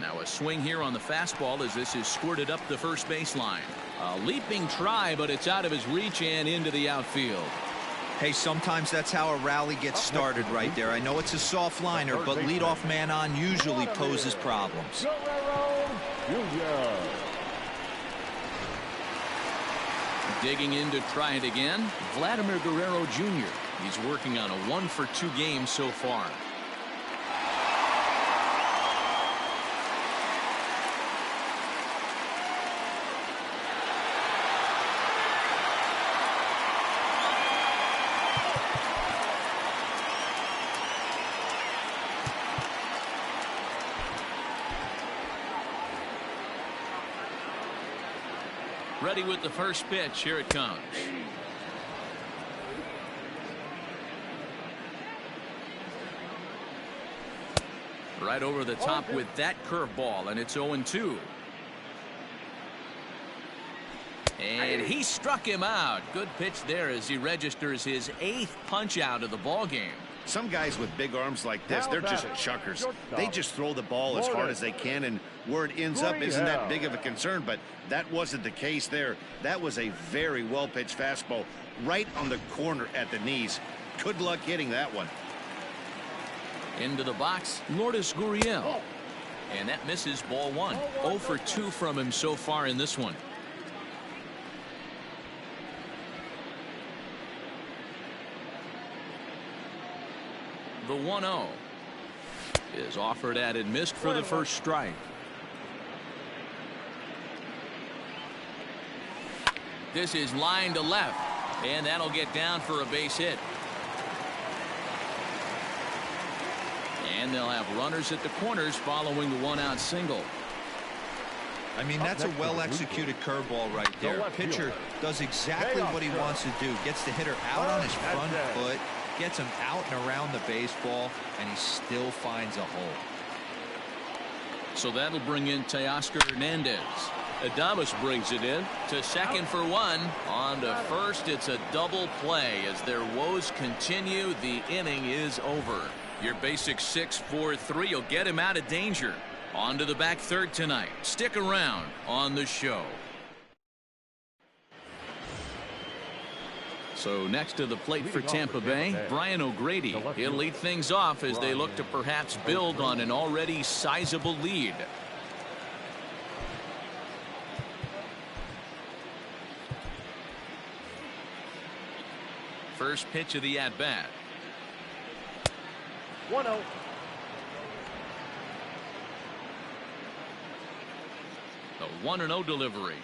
Now a swing here on the fastball as this is squirted up the first baseline. A leaping try, but it's out of his reach and into the outfield. Hey, sometimes that's how a rally gets started right there. I know it's a soft liner, but leadoff man on usually poses problems. Digging in to try it again, Vladimir Guerrero Jr. He's working on a 1-for-2 game so far. Ready with the first pitch. Here it comes. Right over the top with that curveball, and it's 0-2. And he struck him out. Good pitch there as he registers his 8th punch out of the ball game. Some guys with big arms like this, they're just chuckers. They just throw the ball as hard as they can, and where it ends up isn't that big of a concern, but that wasn't the case there. That was a very well-pitched fastball right on the corner at the knees. Good luck hitting that one. Into the box, Lourdes Gurriel. And that misses ball one. 0 for 2 from him so far in this one. The 1-0 is offered at and missed for the first strike. This is line to left, and that'll get down for a base hit. And they'll have runners at the corners following the 1-out single. I mean, that's a well-executed curveball right there. Pitcher does exactly what he wants to do. Gets the hitter out on his front foot, gets him out and around the baseball, and he still finds a hole. So that'll bring in Teoscar Hernandez. Adames brings it in to second for one. On to first, it's a double play. As their woes continue, the inning is over. Your basic 6-4-3 will get him out of danger. On to the back third tonight. Stick around on the show. So next to the plate for Tampa Bay, Brian O'Grady. He'll lead things off as they look to perhaps build on an already sizable lead. First pitch of the at-bat. 1-0. The 1-0 delivery.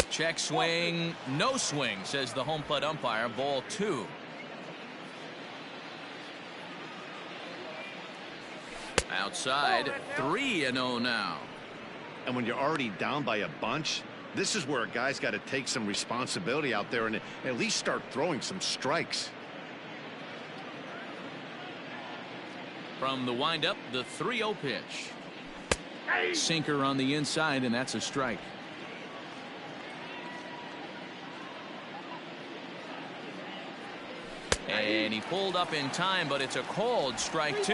Check swing, no swing, says the home plate umpire. Ball 2. Outside, 3-0 now. And when you're already down by a bunch, this is where a guy's got to take some responsibility out there and at least start throwing some strikes. From the windup, the 3-0 pitch. Sinker on the inside, and that's a strike. And he pulled up in time, but it's a called strike 2.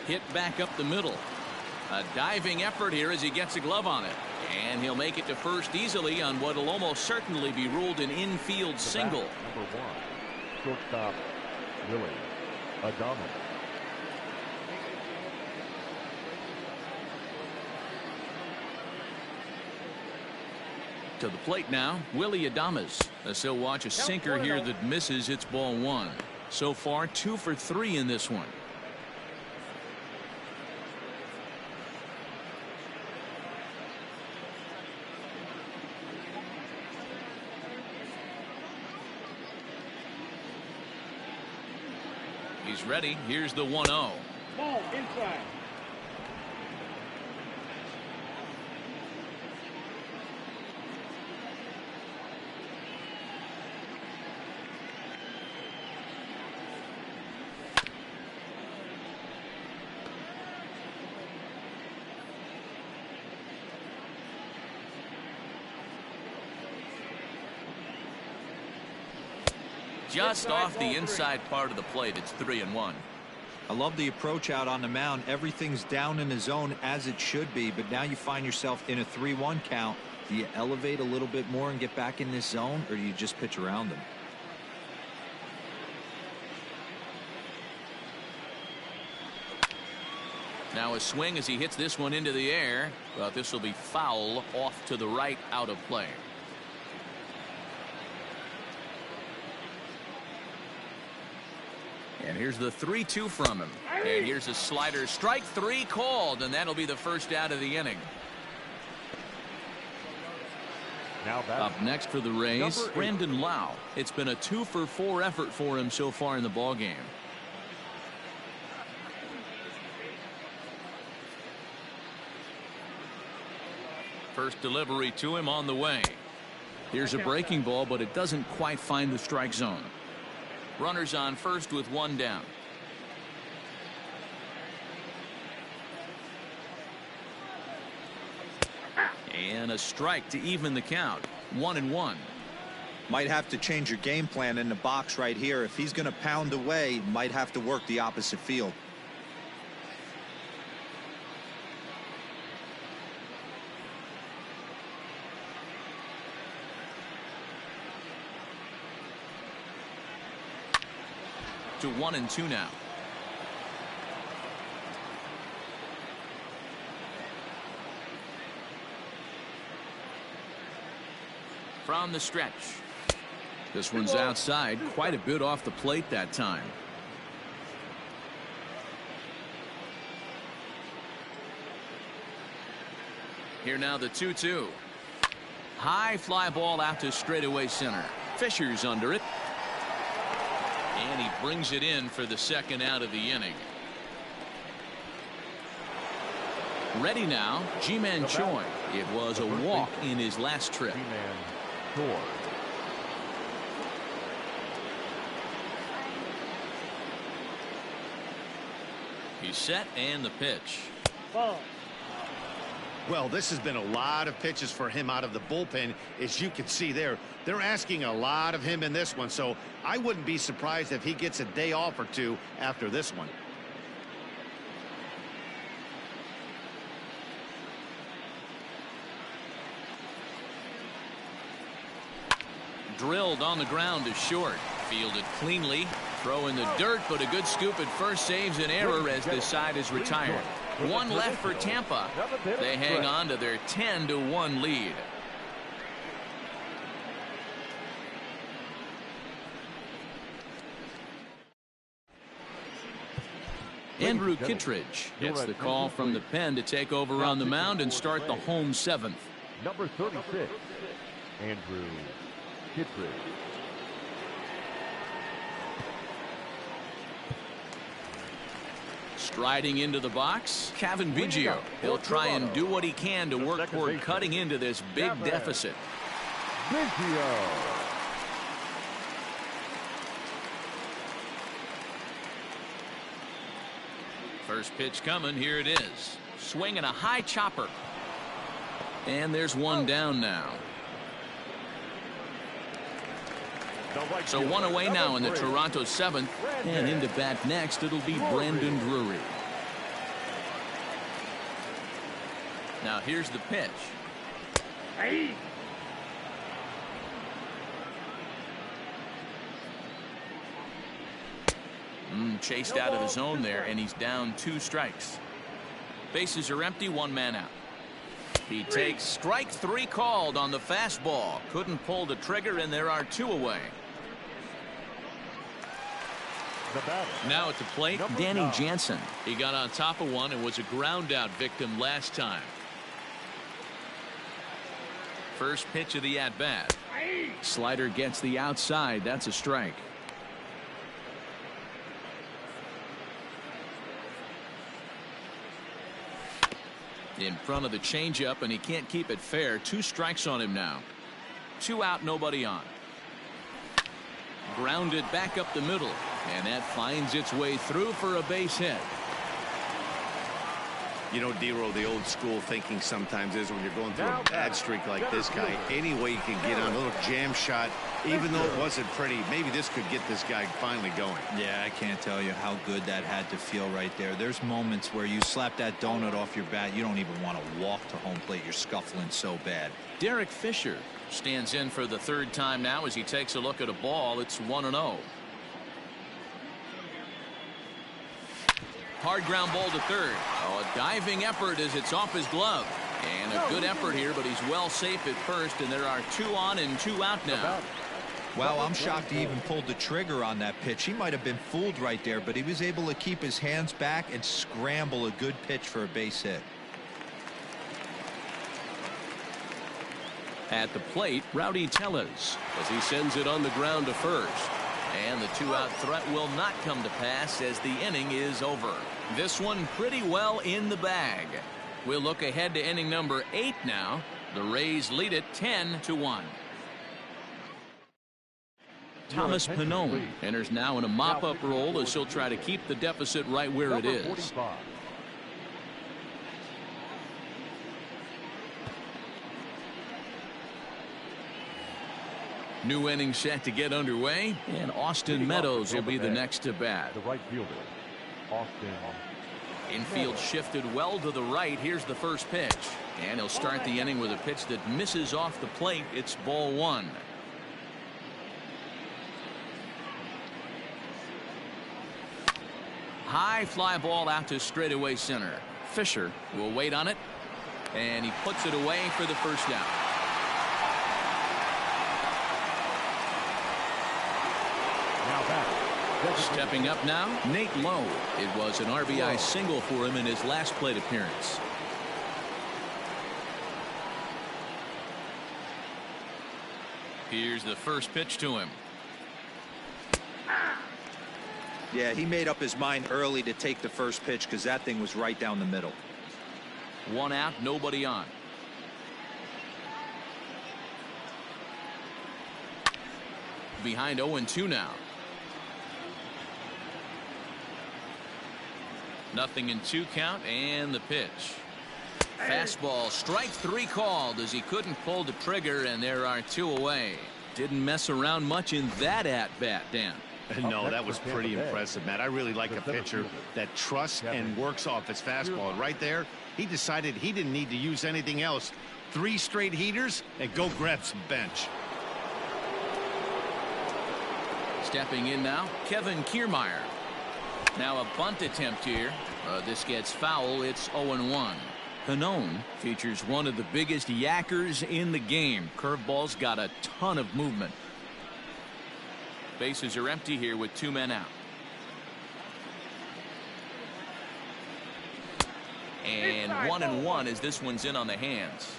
Hit back up the middle. A diving effort here as he gets a glove on it. And he'll make it to first easily on what will almost certainly be ruled an infield single. Number 1, shortstop, Willie Adames. To the plate now, Willie Adames. As he'll watch a sinker here that misses. It's ball 1. So far, 2 for 3 in this one. He's ready. Here's the 1-0. Ball inside. Just off the inside part of the plate. It's 3-1. I love the approach out on the mound. Everything's down in the zone as it should be, but now you find yourself in a 3-1 count. Do you elevate a little bit more and get back in this zone, or do you just pitch around them? Now a swing as he hits this one into the air, but this will be foul off to the right, out of play. And here's the 3-2 from him. And here's a slider. Strike 3 called, and that'll be the first out of the inning. Now up next for the Rays, Brandon Lau. It's been a 2 for 4 effort for him so far in the ballgame. First delivery to him on the way. Here's a breaking ball, but it doesn't quite find the strike zone. Runners on first with 1 down. And a strike to even the count. 1-1. Might have to change your game plan in the box right here. If he's going to pound away, might have to work the opposite field. To 1-2 now. From the stretch. This one's outside, quite a bit off the plate that time. Here now the 2-2. High fly ball out to straightaway center. Fisher's under it. And he brings it in for the second out of the inning. Ready now, Ji-Man Choi. It was a walk in his last trip. Ji-Man Choi. He's set and the pitch. Ball. Well, this has been a lot of pitches for him out of the bullpen. As you can see there, they're asking a lot of him in this one, so I wouldn't be surprised if he gets a day off or two after this one. Drilled on the ground to short. Fielded cleanly. Throw in the dirt, but a good scoop at first saves an error as this side is retired. One left for Tampa. They hang on to their 10-1 lead. Andrew Kittredge gets the call from the pen to take over on the mound and start the home seventh. Number 36, Andrew Kittredge. Striding into the box, Kevin Biggio. He'll try and do what he can to work toward cutting into this big deficit. Biggio. First pitch coming. Here it is. Swinging a high chopper. And there's one down now. So one away now in the Toronto seventh. And into bat next, it'll be Brandon Drury. Now here's the pitch. Hey. Chased out of the zone there, and he's down 2 strikes. Bases are empty, 1 man out. He takes strike 3 called on the fastball. Couldn't pull the trigger, and there are 2 away. Now at the plate, Danny Jansen. He got on top of one and was a ground out victim last time. First pitch of the at bat. Slider gets the outside. That's a strike. In front of the changeup, and he can't keep it fair. 2 strikes on him now. 2 out, nobody on. Grounded back up the middle, and that finds its way through for a base hit. You know, D-Row, the old school thinking sometimes is when you're going through a bad streak like this guy, any way you can get on a little jam shot, even though it wasn't pretty, maybe this could get this guy finally going. Yeah, I can't tell you how good that had to feel right there. There's moments where you slap that donut off your bat, you don't even want to walk to home plate. You're scuffling so bad. Derek Fisher stands in for the 3rd time now as he takes a look at a ball. It's 1-0. Hard ground ball to third. Oh, a diving effort as it's off his glove. And a good effort here, but he's well safe at first, and there are 2 on and 2 out now. Wow, I'm shocked he even pulled the trigger on that pitch. He might have been fooled right there, but he was able to keep his hands back and scramble a good pitch for a base hit. At the plate, Rowdy Tellez as he sends it on the ground to first. And the 2-out threat will not come to pass as the inning is over. This one pretty well in the bag. We'll look ahead to inning number 8 now. The Rays lead it 10-1. Thomas Pannone enters now in a mop-up role as he'll try to keep the deficit right where it is. 45. New inning set to get underway, and Austin Meadows will be the next to bat. The right fielder, Austin. Infield shifted well to the right. Here's the first pitch, and he'll start the inning with a pitch that misses off the plate. It's ball one. High fly ball out to straightaway center. Fisher will wait on it, and he puts it away for the first down. Stepping up now, Nate Lowe. It was an RBI single for him in his last plate appearance. Here's the first pitch to him. Yeah, he made up his mind early to take the first pitch because that thing was right down the middle. One out, nobody on. Behind 0-2 now. Nothing in 2 count, and the pitch. Fastball, strike 3 called as he couldn't pull the trigger, and there are 2 away. Didn't mess around much in that at-bat, Dan. No, that was pretty impressive, Matt. I really like a pitcher that trusts and works off his fastball. And right there, he decided he didn't need to use anything else. 3 straight heaters, and go grab some bench. Stepping in now, Kevin Kiermaier. Now a bunt attempt here. This gets foul. It's 0-1. Cannone features one of the biggest yackers in the game. Curveball's got a ton of movement. Bases are empty here with 2 men out. And 1-1 as this one's in on the hands.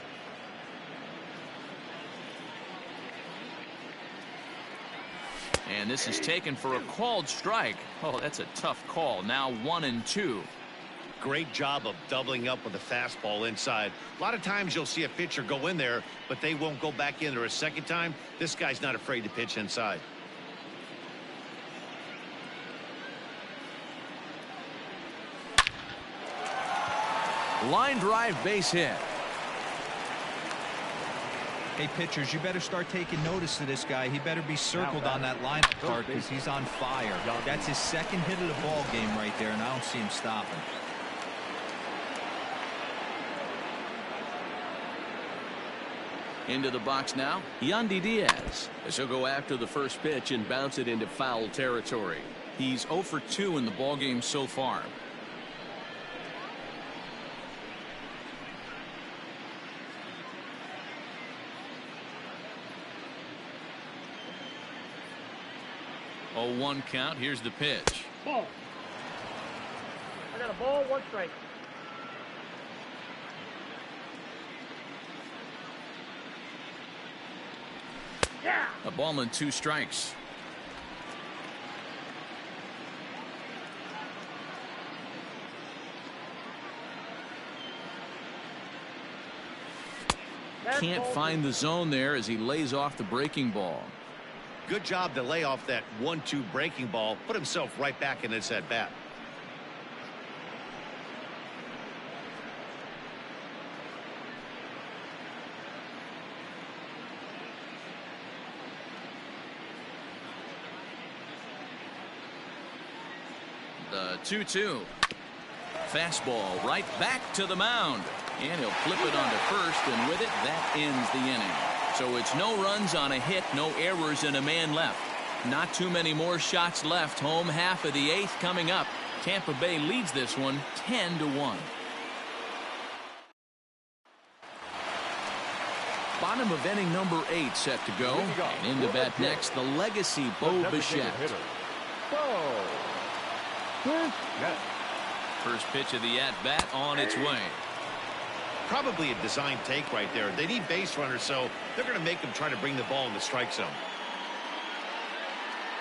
And this is taken for a called strike. Oh, that's a tough call. Now 1-2. Great job of doubling up with a fastball inside. A lot of times you'll see a pitcher go in there, but they won't go back in there a second time. This guy's not afraid to pitch inside. Line drive, base hit. Hey, pitchers, you better start taking notice of this guy. He better be circled on that lineup card because he's on fire. That's his second hit of the ball game right there, and I don't see him stopping. Into the box now, Yandy Diaz. As he'll go after the first pitch and bounce it into foul territory. He's 0 for 2 in the ball game so far. Oh, 1 count. Here's the pitch. Ball. I got a ball, 1 strike. Yeah. A ball and 2 strikes. Can't find the zone there as he lays off the breaking ball. Good job to lay off that 1-2 breaking ball. Put himself right back in this at bat. The 2-2. Fastball right back to the mound. And he'll flip it onto first, and with it, that ends the inning. So it's no runs on a hit, no errors, and a man left. Not too many more shots left. Home half of the 8th coming up. Tampa Bay leads this one 10-1. Bottom of inning number 8 set to go. And in the bat next, the legacy Bo Bichette. First pitch of the at-bat on its way. Probably a design take right there. They need base runners, so they're going to make them try to bring the ball in the strike zone.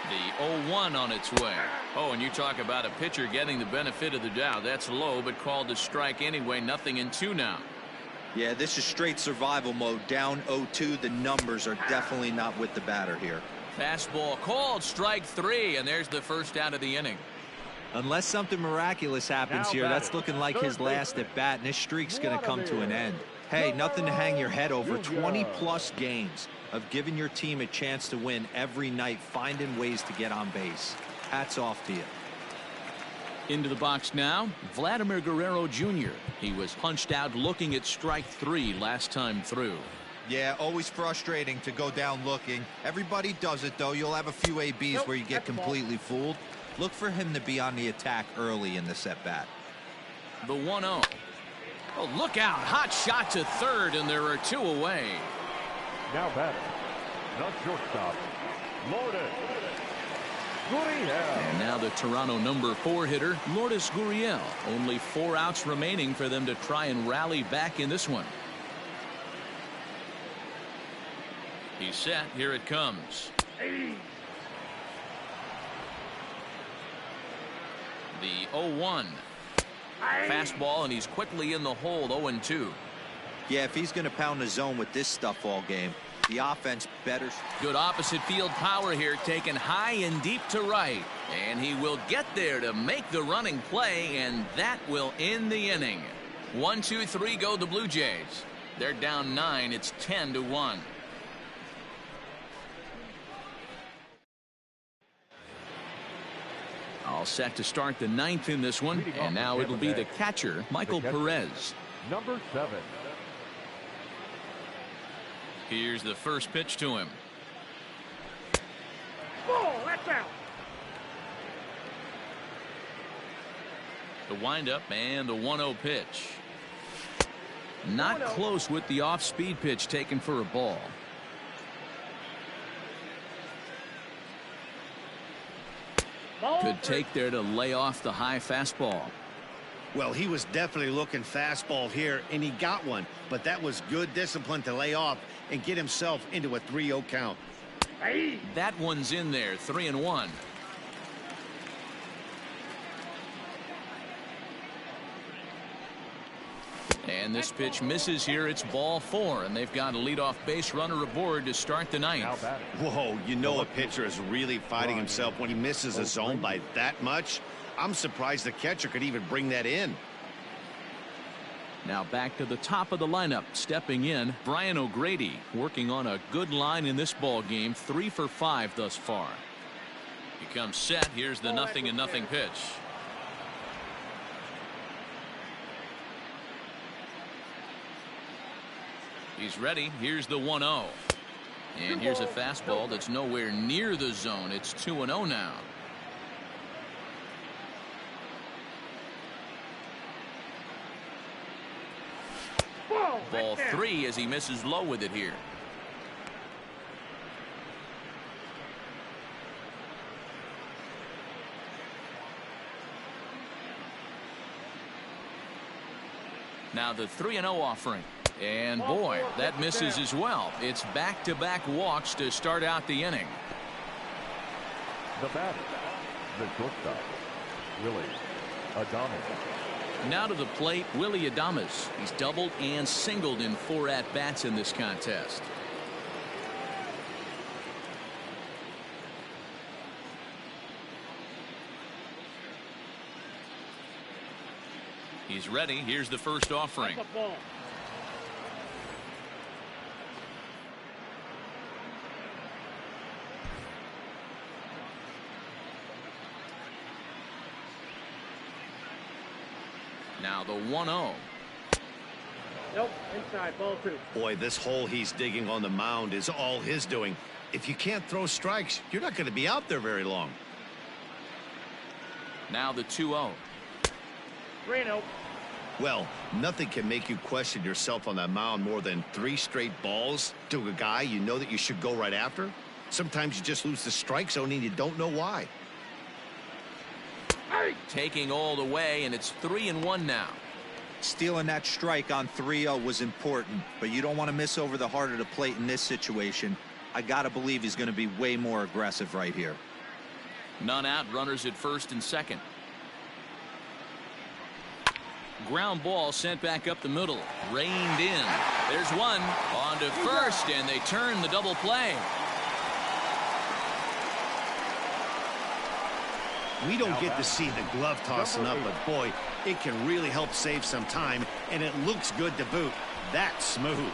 The 0-1 on its way. Oh, and you talk about a pitcher getting the benefit of the doubt. That's low, but called a strike anyway. Nothing in 2 now. Yeah, this is straight survival mode. Down 0-2. The numbers are definitely not with the batter here. Fastball called, strike 3, and there's the first out of the inning. Unless something miraculous happens here, that's looking like his last at bat, and this streak's going to come to an end. Hey, nothing to hang your head over. 20-plus games of giving your team a chance to win every night, finding ways to get on base. Hats off to you. Into the box now, Vladimir Guerrero Jr. He was punched out looking at strike 3 last time through. Yeah, always frustrating to go down looking. Everybody does it, though. You'll have a few ABs where you get completely fooled. Look for him to be on the attack early in the at-bat. The 1-0. Oh, look out. Hot shot to third, and there are 2 away. Now batter, the shortstop, Lourdes Gurriel. And now the Toronto number 4 hitter, Lourdes Gurriel. Only 4 outs remaining for them to try and rally back in this one. He's set. Here it comes. The 0-1. Fastball, and he's quickly in the hole. 0-2. Yeah, if he's going to pound the zone with this stuff all game, the offense better. Good opposite field power here, taken high and deep to right. And he will get there to make the running play, and that will end the inning. 1, 2, 3 go the Blue Jays. They're down 9. It's 10-1. All set to start the 9th in this one, and now it'll be the catcher, Michael Perez. Number 7. Here's the first pitch to him. Ball, that's out. The windup and the 1-0 pitch. Not close with the off-speed pitch taken for a ball. Could take there to lay off the high fastball. Well, he was definitely looking fastball here, and he got one. But that was good discipline to lay off and get himself into a 3-0 count. That one's in there, 3-1. And this pitch misses here. It's ball 4, and they've got a leadoff base runner aboard to start the 9th. Whoa, you know a pitcher is really fighting himself when he misses a zone by that much. I'm surprised the catcher could even bring that in. Now back to the top of the lineup. Stepping in, Brian O'Grady, working on a good line in this ball game. 3 for 5 thus far. He comes set. Here's the 0-0 pitch. He's ready. Here's the 1-0. And here's a fastball that's nowhere near the zone. It's 2-0 now. Ball 3 as he misses low with it here. Now the 3-0 offering. And boy, that misses as well. It's back-to-back walks to start out the inning. The batter, the shortstop, Willie Adames. Now to the plate, Willie Adames. He's doubled and singled in 4 at-bats in this contest. He's ready. Here's the first offering. Now the 1-0. Nope, inside, ball 2. Boy, this hole he's digging on the mound is all his doing. If you can't throw strikes, you're not going to be out there very long. Now the 2-0. 3-0. Well, nothing can make you question yourself on that mound more than 3 straight balls to a guy you know that you should go right after. Sometimes you just lose the strike zone and you don't know why. Taking all the way, and it's 3-1 now. Stealing that strike on 3-0 was important, but you don't want to miss over the heart of the plate in this situation. I gotta believe he's going to be way more aggressive right here. None out, runners at first and second. Ground ball sent back up the middle, reined in. There's one on to first, and they turn the double play. We don't get to see the glove tossing up, but boy, it can really help save some time, and it looks good to boot. that smooth.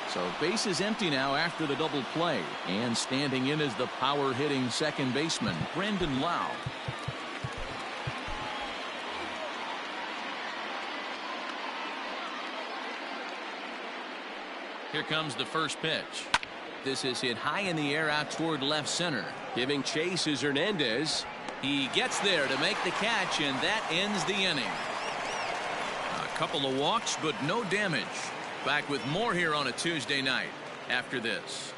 So base is empty now after the double play. And standing in is the power-hitting second baseman, Brandon Lau. Here comes the first pitch. This is hit high in the air out toward left center. Giving chase is Hernandez. He gets there to make the catch, and that ends the inning. A couple of walks, but no damage. Back with more here on a Tuesday night after this.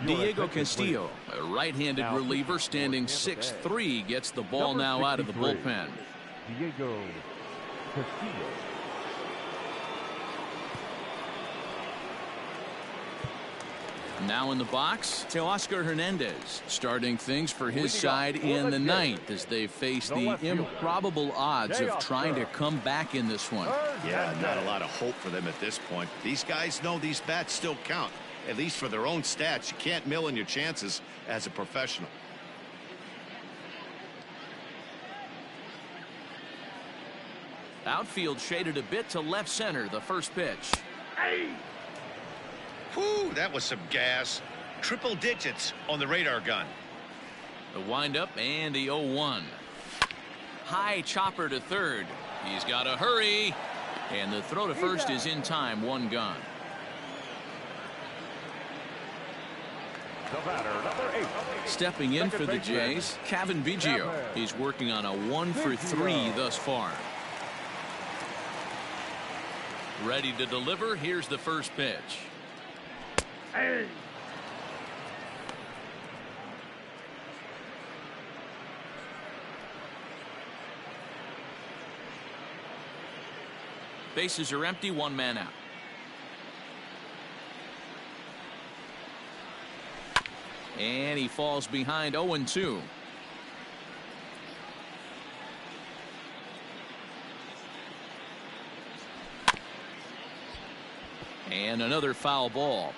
Diego Castillo, a right-handed reliever standing 6'3", gets the ball now out of the bullpen. Diego Castillo. Now in the box, Teoscar Hernandez, starting things for his side in the ninth as they face the improbable odds of trying to come back in this one. Yeah, not a lot of hope for them at this point. These guys know these bats still count, at least for their own stats. You can't mill in your chances as a professional. Outfield shaded a bit to left center, the first pitch. Whew, that was some gas. Triple digits on the radar gun. The windup and the 0-1. High chopper to third. He's got to hurry. And the throw to first is in time, one gone. The batter, number 8. Stepping in for the Jays, Kevin Biggio. He's working on a 1-for-3 thus far. Ready to deliver. Here's the first pitch. Hey. Bases are empty, one man out. And he falls behind 0-2. And another foul ball.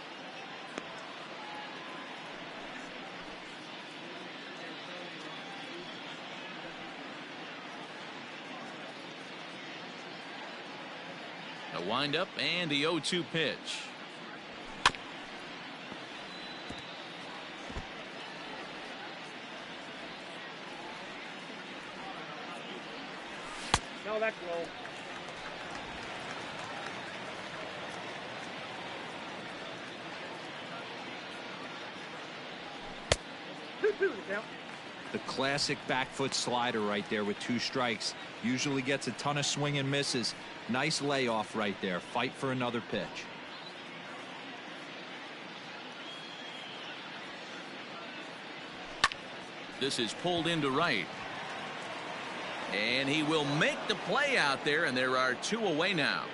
A windup and the 0-2 pitch. No, that's low. The classic back foot slider right there with 2 strikes. Usually gets a ton of swing and misses. Nice layoff right there. Fight for another pitch. This is pulled into right. And he will make the play out there, and there are 2 away now.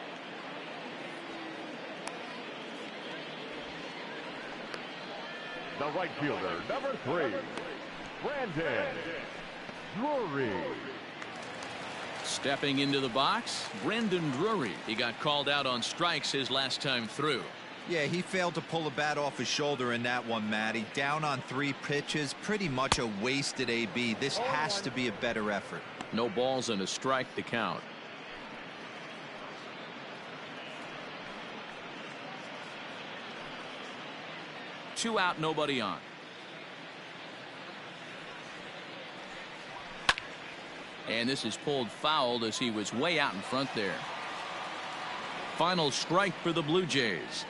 The right fielder, number 3, Brandon Drury. Stepping into the box, Brendan Drury. He got called out on strikes his last time through. Yeah, he failed to pull the bat off his shoulder in that one, Matty. Down on 3 pitches, pretty much a wasted AB. This has to be a better effort. No balls and a strike to count. Two out, nobody on. And this is pulled fouled as he was way out in front there. Final strike for the Blue Jays.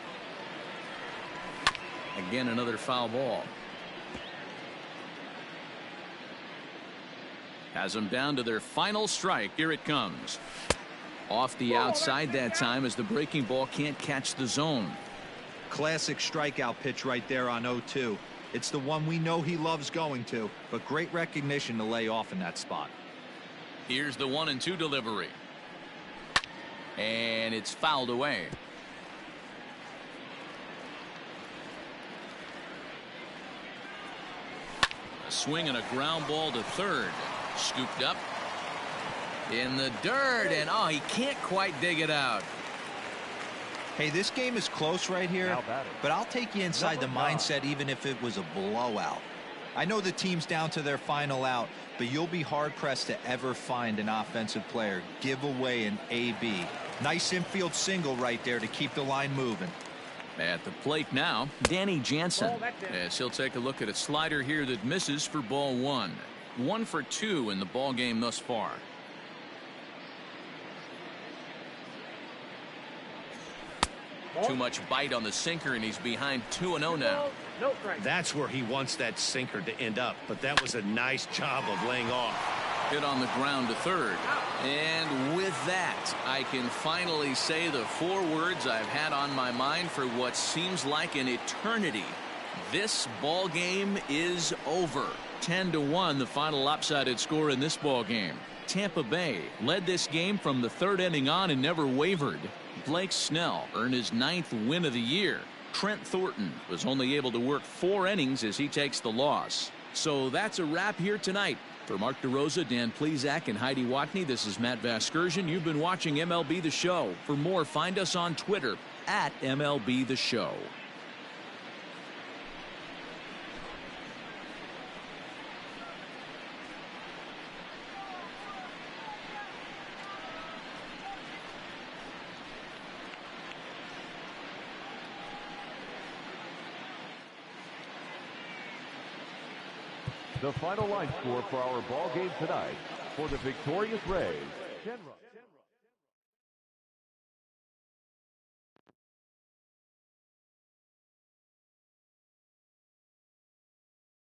Again, another foul ball. Has them down to their final strike. Here it comes. Off the outside that time as the breaking ball can't catch the zone. Classic strikeout pitch right there on 0-2. It's the one we know he loves going to, but great recognition to lay off in that spot. Here's the 1-2 delivery. And it's fouled away. A swing and a ground ball to third. Scooped up. In the dirt, and oh, he can't quite dig it out. Hey, this game is close right here, but I'll take you inside the mindset even if it was a blowout. I know the team's down to their final out, but you'll be hard-pressed to ever find an offensive player give away an AB. Nice infield single right there to keep the line moving. At the plate now, Danny Jansen. As he'll take a look at a slider here that misses for ball one. 1 for 2 in the ball game thus far. Too much bite on the sinker, and he's behind 2-0 now. That's where he wants that sinker to end up, but that was a nice job of laying off. Hit on the ground to third. And with that, I can finally say the 4 words I've had on my mind for what seems like an eternity. This ball game is over. 10-1, the final lopsided score in this ball game. Tampa Bay led this game from the 3rd inning on and never wavered. Blake Snell earned his 9th win of the year. Trent Thornton was only able to work 4 innings as he takes the loss. So that's a wrap here tonight. For Mark DeRosa, Dan Plesac, and Heidi Watney, this is Matt Vasgersian. You've been watching MLB The Show. For more, find us on Twitter at MLB The Show. The final line score for our ball game tonight for the victorious Rays. 10 runs.